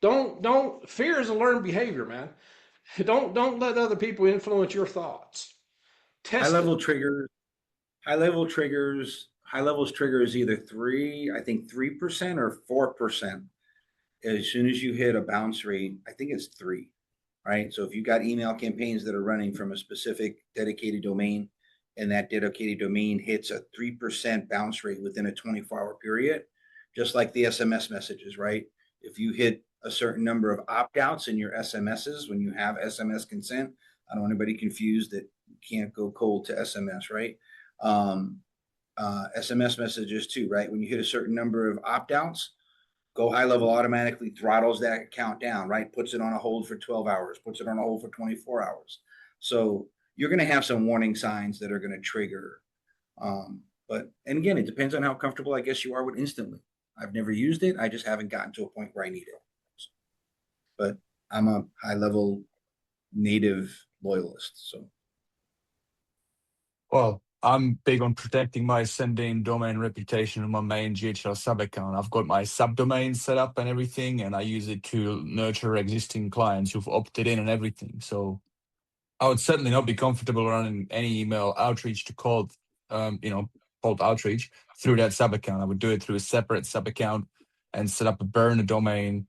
Don't fear is a learned behavior, man. Don't let other people influence your thoughts. HighLevel trigger is either 3% or 4%. As soon as you hit a bounce rate, I think it's 3, right? So if you got email campaigns that are running from a specific dedicated domain, and that dedicated domain hits a 3% bounce rate within a 24-hour period, just like the SMS messages, right? If you hit a certain number of opt-outs in your SMSs when you have SMS consent, I don't want anybody confused that you can't go cold to SMS, right? SMS messages too, right? When you hit a certain number of opt-outs, GoHighLevel automatically throttles that account down, right? Puts it on a hold for 12 hours, puts it on a hold for 24 hours. So you're going to have some warning signs that are going to trigger. And again, it depends on how comfortable I guess you are with instantly. I've never used it. I just haven't gotten to a point where I need it. But I'm a HighLevel native loyalist. So, Well, I'm big on protecting my sending domain reputation on my main GHL sub account. I've got my subdomain set up and everything, and I use it to nurture existing clients who've opted in and everything. So I would certainly not be comfortable running any email outreach to cold outreach through that sub account. I would do it through a separate sub account and set up a burner domain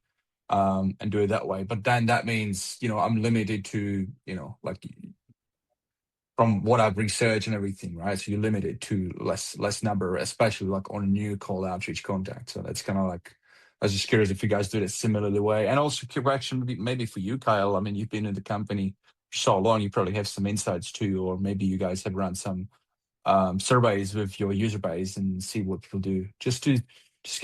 and do it that way. But then that means, I'm limited to, like from what I've researched and everything, right? So you're limited to less number, especially like on new cold outreach contact. So that's kind of like, I was just curious if you guys do it similar the way. And also correction, maybe for you, Kyle. I mean, you've been in the company for so long, you probably have some insights too, or maybe you guys have run some surveys with your user base and see what people do, just give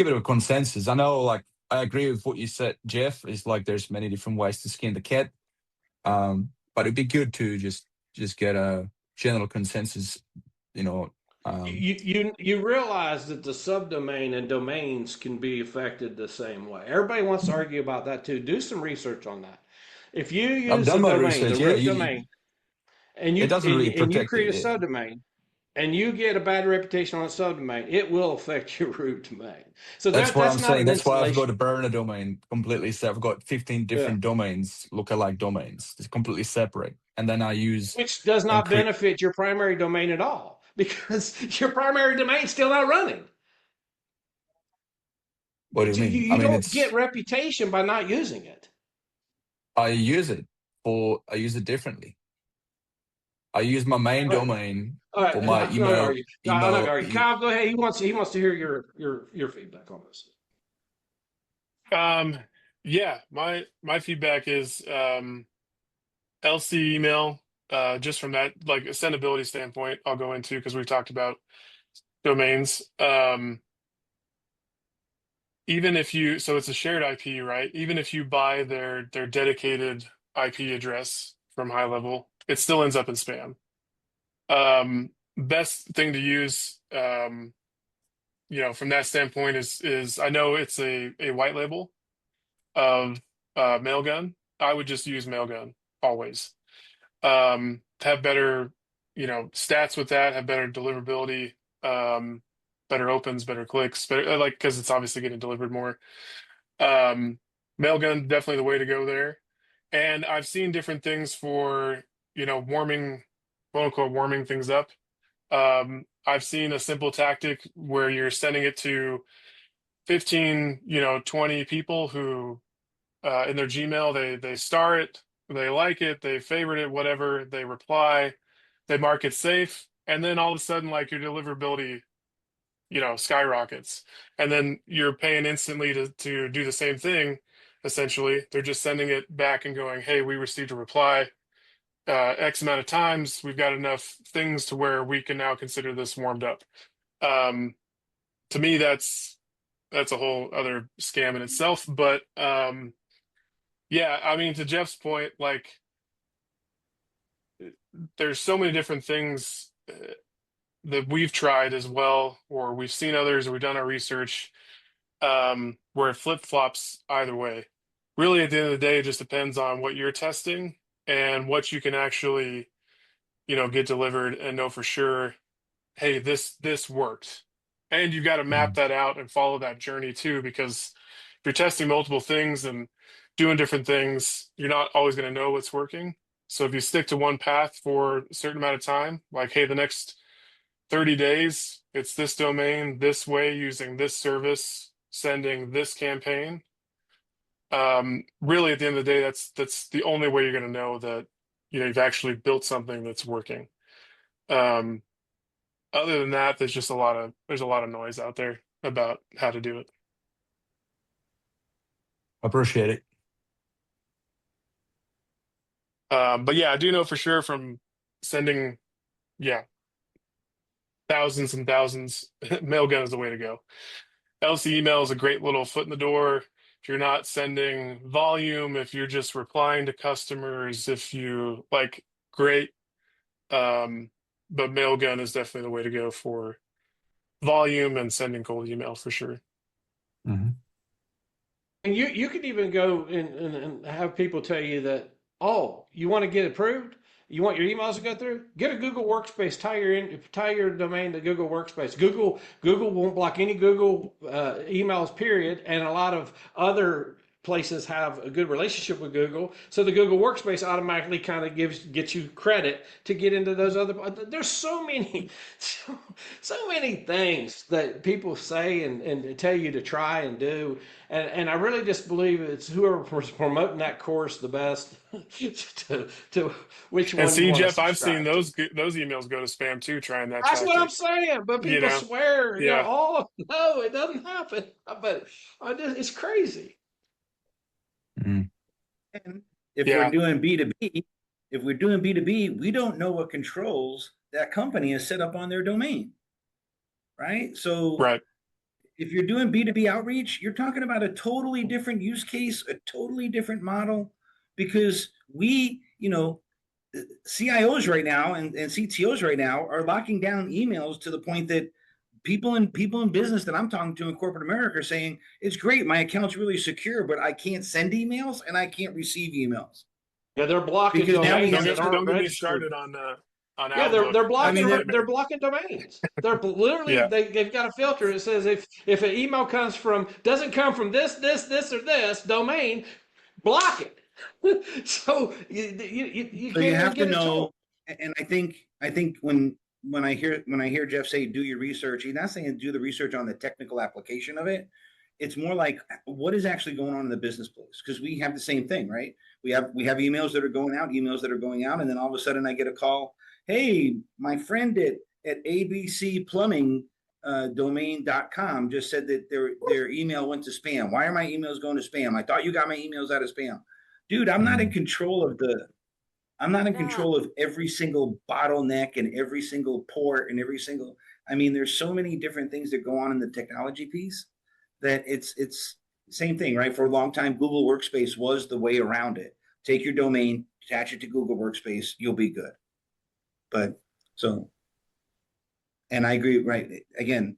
it a consensus. I know, like, I agree with what you said, Jeff. Is like there's many different ways to skin the cat, but it'd be good to just get a general consensus. You know, um, You realize that the subdomain and domains can be affected the same way. Everybody wants to argue about that too. Do some research on that. If you I've use done the my domain, the research. Yeah, root domain, and it doesn't really you protect create it. a Yeah. subdomain, and you get a bad reputation on a subdomain, it will affect your root domain. So That's what that's I'm not saying. an That's why I've got installation. to burn a domain completely. So I've got 15 Yeah. different domains, lookalike domains. It's completely separate. And then I use Which does and not create. benefit your primary domain at all because your primary domain's still not running. What do you You, mean? I you mean, don't get it's reputation by not using it. I use it differently. I use my main All right. domain All right, for my I'm not gonna argue. I'm not gonna email. argue. Kyle, go ahead. He wants to hear your feedback on this. Yeah, my feedback is LC email. Just from that like sendability standpoint, I'll go into because we've talked about domains. Even if you, so it's a shared IP, right? Even if you buy their dedicated IP address from HighLevel, it still ends up in spam. Best thing to use, from that standpoint is I know it's a white label of Mailgun. I would just use Mailgun always. Have better, stats with that, have better deliverability, better opens, better clicks, better like because it's obviously getting delivered more. Um, Mailgun definitely the way to go there. And I've seen different things for, warming, quote unquote, warming things up. I've seen a simple tactic where you're sending it to 15, 20 people who in their Gmail, they star it, they like it, they favorite it, whatever, they reply, they mark it safe, and then all of a sudden, like your deliverability, skyrockets, and then you're paying instantly to do the same thing. Essentially, they're just sending it back and going, "Hey, we received a reply X amount of times. We've got enough things to where we can now consider this warmed up." Um, to me, that's a whole other scam in itself, but yeah, I mean, to Jeff's point, like there's so many different things that we've tried as well, or we've seen others, or we've done our research, where it flip flops either way. Really, at the end of the day, it just depends on what you're testing and what you can actually, get delivered and know for sure, hey, this worked. And you've got to map Mhm. that out and follow that journey too, because if you're testing multiple things and doing different things, you're not always going to know what's working. So if you stick to one path for a certain amount of time, like, hey, the next 30 days, it's this domain, this way, using this service, sending this campaign. Really, at the end of the day, that's the only way you're going to know that, you've actually built something that's working. Um, Other than that, there's a lot of noise out there about how to do it. Appreciate it. But yeah, I do know for sure from sending, yeah, thousands and thousands, Mailgun is the way to go. LC email is a great little foot in the door. If you're not sending volume, if you're just replying to customers, if you like, great. But Mailgun is definitely the way to go for volume and sending cold email for sure. Mhm. And you could even go and have people tell you that, oh, you want to get approved? You want your emails to go through? Get a Google Workspace. Tie your domain to Google Workspace. Google won't block any Google emails. Period. And a lot of other places have a good relationship with Google, so the Google Workspace automatically kind of gets you credit to get into those other. There's so many things that people say and tell you to try and do, and I really just believe it's whoever's promoting that course the best to which And one you see, want to Jeff, I've seen subscribe to. those emails go to spam too, trying that That's what I'm tactic. saying. But You people know, swear, yeah, oh no, it doesn't happen. But it's crazy. Mm. And if we're yeah, doing B2B, if we're doing B2B, we don't know what controls that company has set up on their domain, right? So right. if you're doing B2B outreach, you're talking about a totally different use case, a totally different model, because CIOs right now and CTOs right now are locking down emails to the point that people in business that I'm talking to in corporate America are saying it's great, my account's really secure, but I can't send emails and I can't receive emails Yeah, they're blocking because now we domains have that aren't Don't get me registered. started on Yeah, Outlook they're I as mean blocking a they're they're nightmare. blocking domains. They're literally Yeah, they've got a filter that says if an email doesn't come from this or this domain, block it. So you so you can't even have to get it to them. know. And I think when I hear Jeff say do your research, he's not saying do the research on the technical application of it. It's more like what is actually going on in the business place, because we have the same thing, right? We have emails that are going out, and then all of a sudden I get a call. Hey, my friend at ABC Plumbing domain.com just said that their email went to spam. Why are my emails going to spam? I thought you got my emails out of spam. Dude, Mm. I'm not in Yeah. control of every single bottleneck and every single port and every single. I mean, there's so many different things that go on in the technology piece that it's same thing, right? For a long time, Google Workspace was the way around it. Take your domain, attach it to Google Workspace, you'll be good. But so, and I agree, right? Again,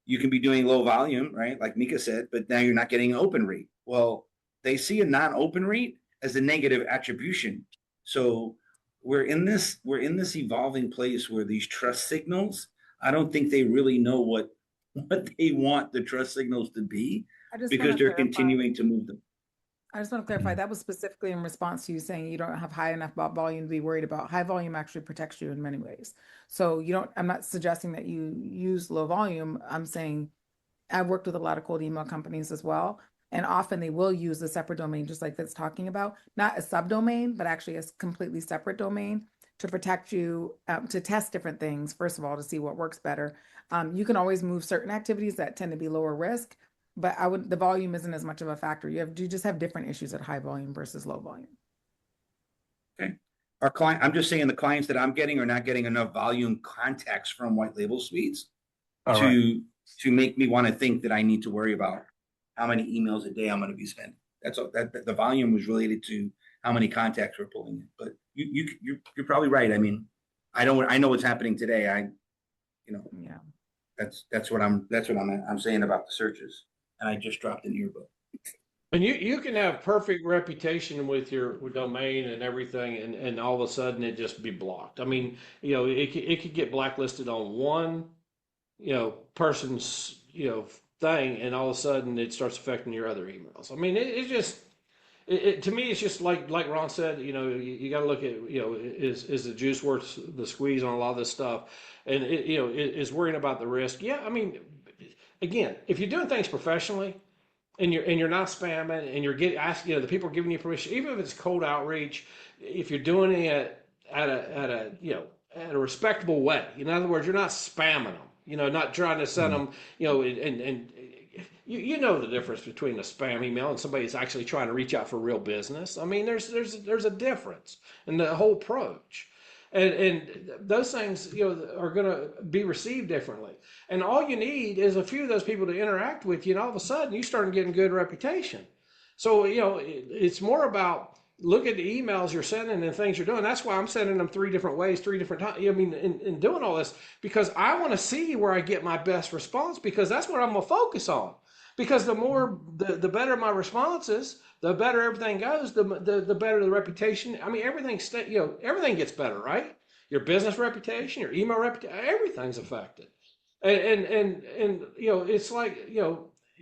you can be doing low volume, right? Like Mika said, but now you're not getting an open rate. Well, they see a non-open rate as a negative attribution. So we're in this evolving place where these trust signals, I don't think they really know what they want the trust signals to be, I just want because to they're clarify. continuing to move them. I just want to clarify Mm. that was specifically in response to you saying you don't have high enough volume to be worried about. High volume actually protects you in many ways. So you don't, I'm not suggesting that you use low volume. I'm saying I've worked with a lot of cold email companies as well. And often they will use a separate domain, just like that's talking about, not a subdomain, but actually a completely separate domain to protect you, to test different things, first of all, to see what works better. You can always move certain activities that tend to be lower risk, but the volume isn't as much of a factor. You just have different issues at high volume versus low volume. Okay. I'm just saying the clients that I'm getting are not getting enough volume contacts from white label suites All right. to make me want to think that I need to worry about how many emails a day I'm going to be spending. That's all. That the volume was related to how many contacts we're pulling in. But you're probably right. I mean, I know what's happening today. Yeah. That's what I'm saying about the searches. And I just dropped an earbud. And you can have perfect reputation with your domain and everything, and all of a sudden it just be blocked. I mean, it could get blacklisted on one, person's, thing, and all of a sudden it starts affecting your other emails. I mean, it just, to me, it's just like Ron said, you got to look at, is the juice worth the squeeze on a lot of this stuff, and is worrying about the risk. Yeah, I mean, again, if you're doing things professionally and you're not spamming and you're getting ask the people are giving you permission, even if it's cold outreach, if you're doing it at a respectable way. In other words, you're not spamming them. Not trying to send Mm. them. And you know the difference between a spam email and somebody that's actually trying to reach out for real business. I mean, there's a difference in the whole approach. And those things, are going to be received differently. And all you need is a few of those people to interact with you, and all of a sudden you start getting good reputation. So it's more about look at the emails you're sending and things you're doing. That's why I'm sending them three different ways, three different times. I mean, in doing all this, because I want to see where I get my best response, because that's what I'm gonna focus on. Because the better my response is, the better everything goes, the better the reputation. I mean, everything gets better, right? Your business reputation, your email reputation, everything's affected. And it's like,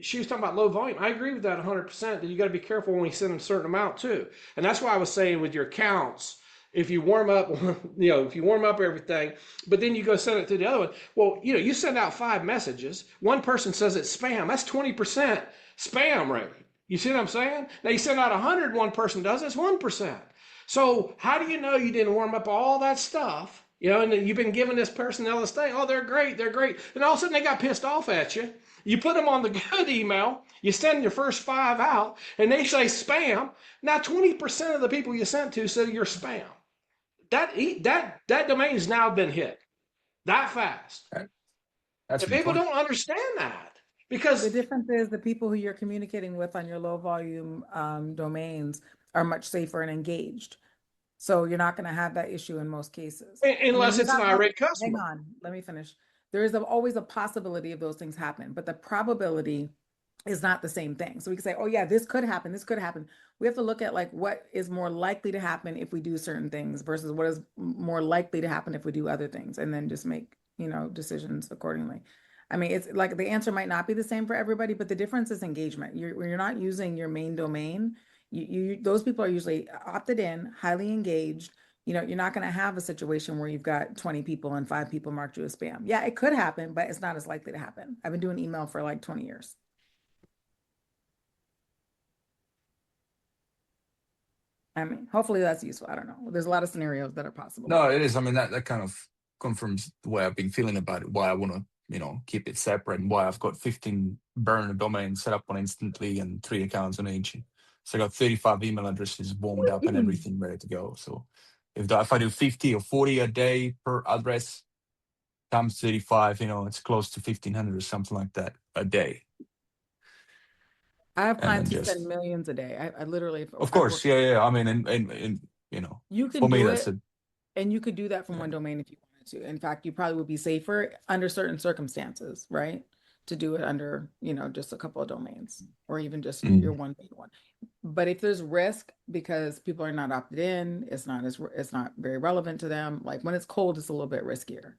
she was talking about low volume. I agree with that 100%. That you got to be careful when you send a certain amount too. And that's why I was saying with your counts, if you warm up, if you warm up everything, but then you go send it to the other one. Well, you send out 5 messages. One person says it's spam. That's 20% spam rate. You see what I'm saying? Now you send out 100, one person does. It's 1%. So how do you know you didn't warm up all that stuff? And you've been giving this person this thing. Oh, they're great. They're great. And all of a sudden they got pissed off at you. You put them on the good email, you send your first 5 out, and they say spam. Now 20% of the people you sent to said you're spam. That domain's now been hit that fast. That's And a good people point. don't understand that The because difference is the people who you're communicating with on your low volume domains are much safer and engaged. So you're not going to have that issue in most cases. And then unless we it's an talk about, irate hang customer. on, let me finish. There is always a possibility of those things happen, but the probability is not the same thing. So we can say, oh yeah, this could happen, this could happen. We have to look at like what is more likely to happen if we do certain things versus what is more likely to happen if we do other things, and then just make, decisions accordingly. I mean, it's like the answer might not be the same for everybody, but the difference is engagement. When you're not using your main domain, those people are usually opted in, highly engaged. You're not going to have a situation where you've got 20 people and 5 people marked you as spam. Yeah, it could happen, but it's not as likely to happen. I've been doing email for like 20 years. I mean, hopefully that's useful. I don't know. There's a lot of scenarios that are possible. No, it is. I mean, that kind of confirms the way I've been feeling about it, why I want to, keep it separate, and why I've got 15 burner domains set up on Instantly and 3 accounts on each. So I got 35 email addresses warmed up and everything ready to go. So if I do 50 or 40 a day per address times 35, it's close to 1,500 or something like that a day. I have And then clients who just, send millions a day. I literally, of I've course, worked, yeah. I mean, and you for can me, do that's it, and you could do that from one domain if you wanted to. In fact, you probably would be safer under certain circumstances, right? To do it under, just a couple of domains or even just your one main one. But if there's risk because people are not opted in, it's not very relevant to them. Like when it's cold, it's a little bit riskier.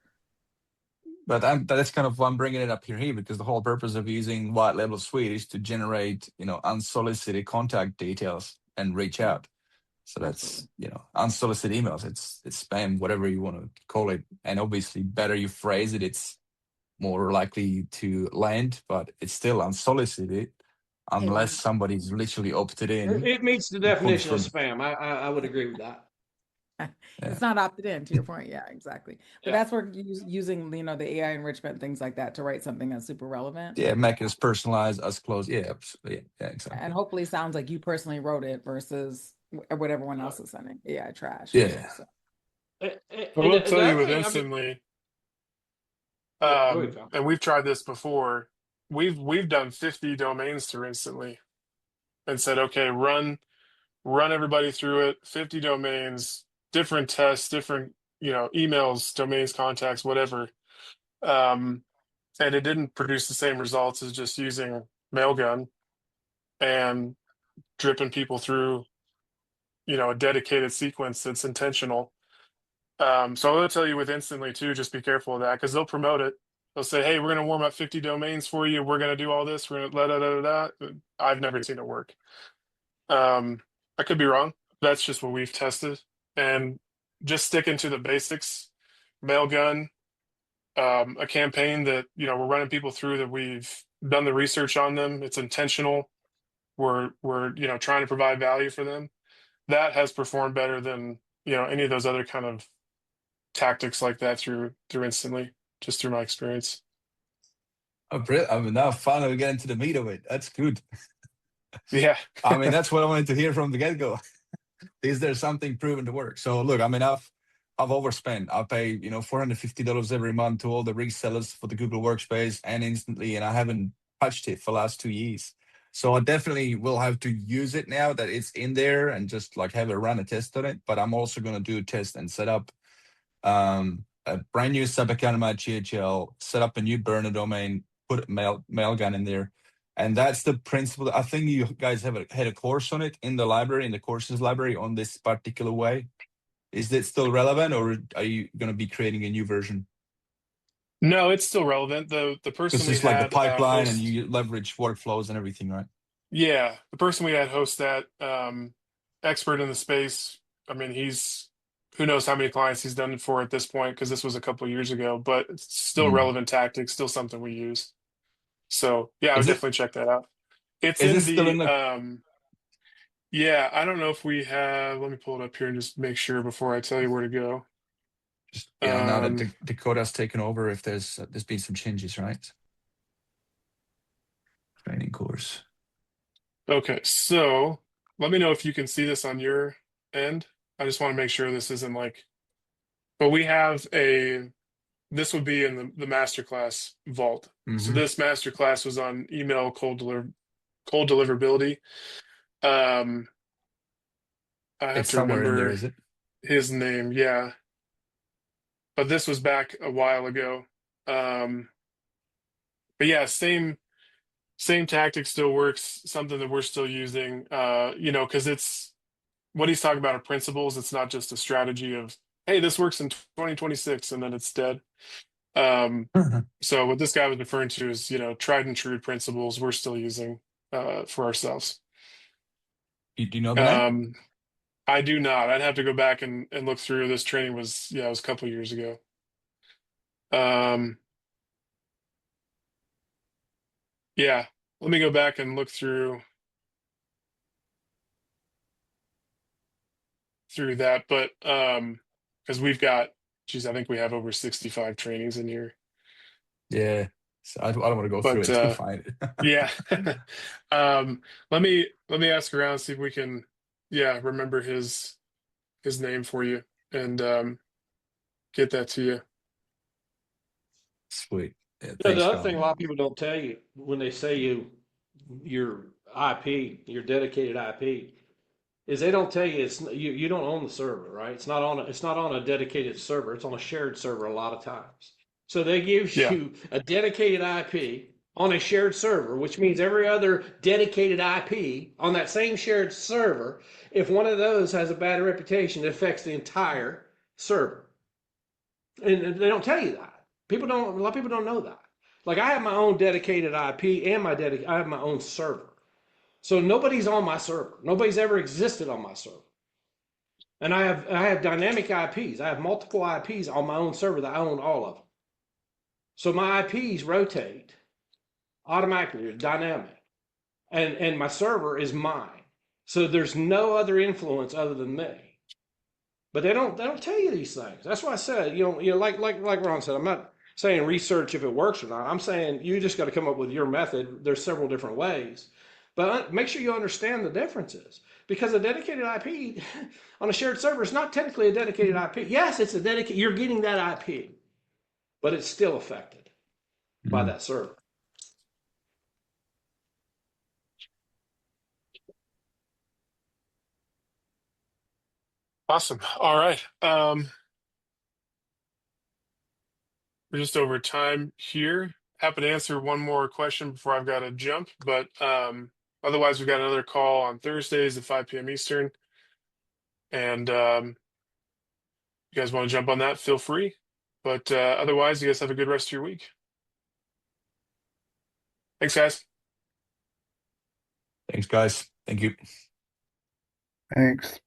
But that's kind of why I'm bringing it up here because the whole purpose of using HighLevel Suite is to generate, unsolicited contact details and reach out. So that's, Absolutely. unsolicited emails. It's spam, whatever you want to call it. And obviously, better you phrase it, it's more likely to land. But it's still unsolicited Hey, unless Ron. somebody's literally opted in. It meets the And comes definition of from, spam. I would agree with that. yeah, It's not opted in, to your point. Yeah, exactly. But Yeah. that's where using, the AI enrichment, things like that to write something that's super relevant. yeah, make it as personalized, as close. Yeah, absolutely. Yeah, exactly. And hopefully sounds like you personally wrote it versus what everyone else is sending. Yeah, trash. Yeah. So. I will And tell the you other with thing, I mean, Instantly, yeah, go ahead, Kyle. and we've tried this before. We've done 50 domains through Instantly and said, okay, run everybody through it, 50 domains, different tests, different, emails, domains, contacts, whatever. And it didn't produce the same results as just using Mailgun and dripping people through, a dedicated sequence that's intentional. So I will tell you with Instantly too, just be careful of that because they'll promote it. They'll say, hey, we're going to warm up 50 domains for you. We're going to do all this. We're going to da da da da. I've never seen it work. I could be wrong. That's just what we've tested. And just sticking to the basics, Mailgun, a campaign that, we're running people through that we've done the research on them. It's intentional. We're trying to provide value for them. That has performed better than, any of those other kind of tactics like that through Instantly, just through my experience. Oh, brilliant. I mean, now finally getting to the meat of it. That's good. Yeah. I mean, that's what I wanted to hear from the get-go. Is there something proven to work? So look, I mean, I've overspent. I pay, $450 every month to all the resellers for the Google Workspace and Instantly, and I haven't touched it for the last 2 years. So I definitely will have to use it now that it's in there and just like have a run a test on it. But I'm also going to do a test and set up a brand new sub account in my GHL, set up a new burner domain, put Mailgun in there. And that's the principle. I think you guys had a course on it in the library, in the courses library on this particular way. Is it still relevant or are you going to be creating a new version? No, it's still relevant. The Because person we it's like the had pipeline and host, you leverage workflows and everything, right? yeah, the person we had host that, expert in the space. I mean, who knows how many clients he's done it for at this point, because this was a couple of years ago, but it's still Mm. relevant tactics, still something we use. So yeah, I would Is it definitely check that out. It's is in this still in the the yeah, I don't know if we have, let me pull it up here and just make sure before I tell you where to go. just now that Um, Dakota's taken over, if there's been some changes, right? Training course. okay, so let me know if you can see this on your end. I just want to make sure this isn't like, but we have this would be in the masterclass vault. So Mm-hmm. this masterclass was on email cold deliverability. Um, I have It's to somewhere in there, remember is it? his name, yeah. But this was back a while ago. Um, but yeah, same tactic still works, something that we're still using, because it's what he's talking about are principles. It's not just a strategy of, hey, this works in 2026 and then it's dead. So what this guy was referring to is, tried and true principles we're still using for ourselves. Do you know the name? Um, I do not. I'd have to go back and look through. This training was, yeah, it was a couple years ago. Um, yeah, let me go back and look through that. But because we've got, geez, I think we have over 65 trainings in here. Yeah. So I don't want to go through But it to find it. yeah, let me ask around, see if we can, yeah, remember his name for you and get that to you. Sweet. Yeah, You know, thanks, the other Kyle. thing a lot of people don't tell you when they say your IP, your dedicated IP, is they don't tell you you don't own the server, right? It's not on a dedicated server. It's on a shared server a lot of times. So they give Yeah, you a dedicated IP on a shared server, which means every other dedicated IP on that same shared server, if one of those has a bad reputation, it affects the entire server. And they don't tell you that. A lot of people don't know that. Like I have my own dedicated IP and I have my own server. So nobody's on my server. Nobody's ever existed on my server. And I have dynamic IPs. I have multiple IPs on my own server that I own all of them. So my IPs rotate automatically, dynamic. And my server is mine. So there's no other influence other than me. But they don't tell you these things. That's why I said, like Ron said, I'm not saying research if it works or not. I'm saying you just got to come up with your method. There's several different ways. But make sure you understand the differences. Because a dedicated IP on a shared server is not technically a dedicated IP. Yes, it's a dedicated, you're getting that IP, but it's still affected by Mm. that server. awesome. All right. We're just over time here. Happy to answer one more question before I've got to jump, but otherwise we've got another call on Thursdays at 5 p.m. Eastern. And you guys want to jump on that, feel free. But otherwise, you guys have a good rest of your week. Thanks, guys. Thanks, guys. Thank you. Thanks.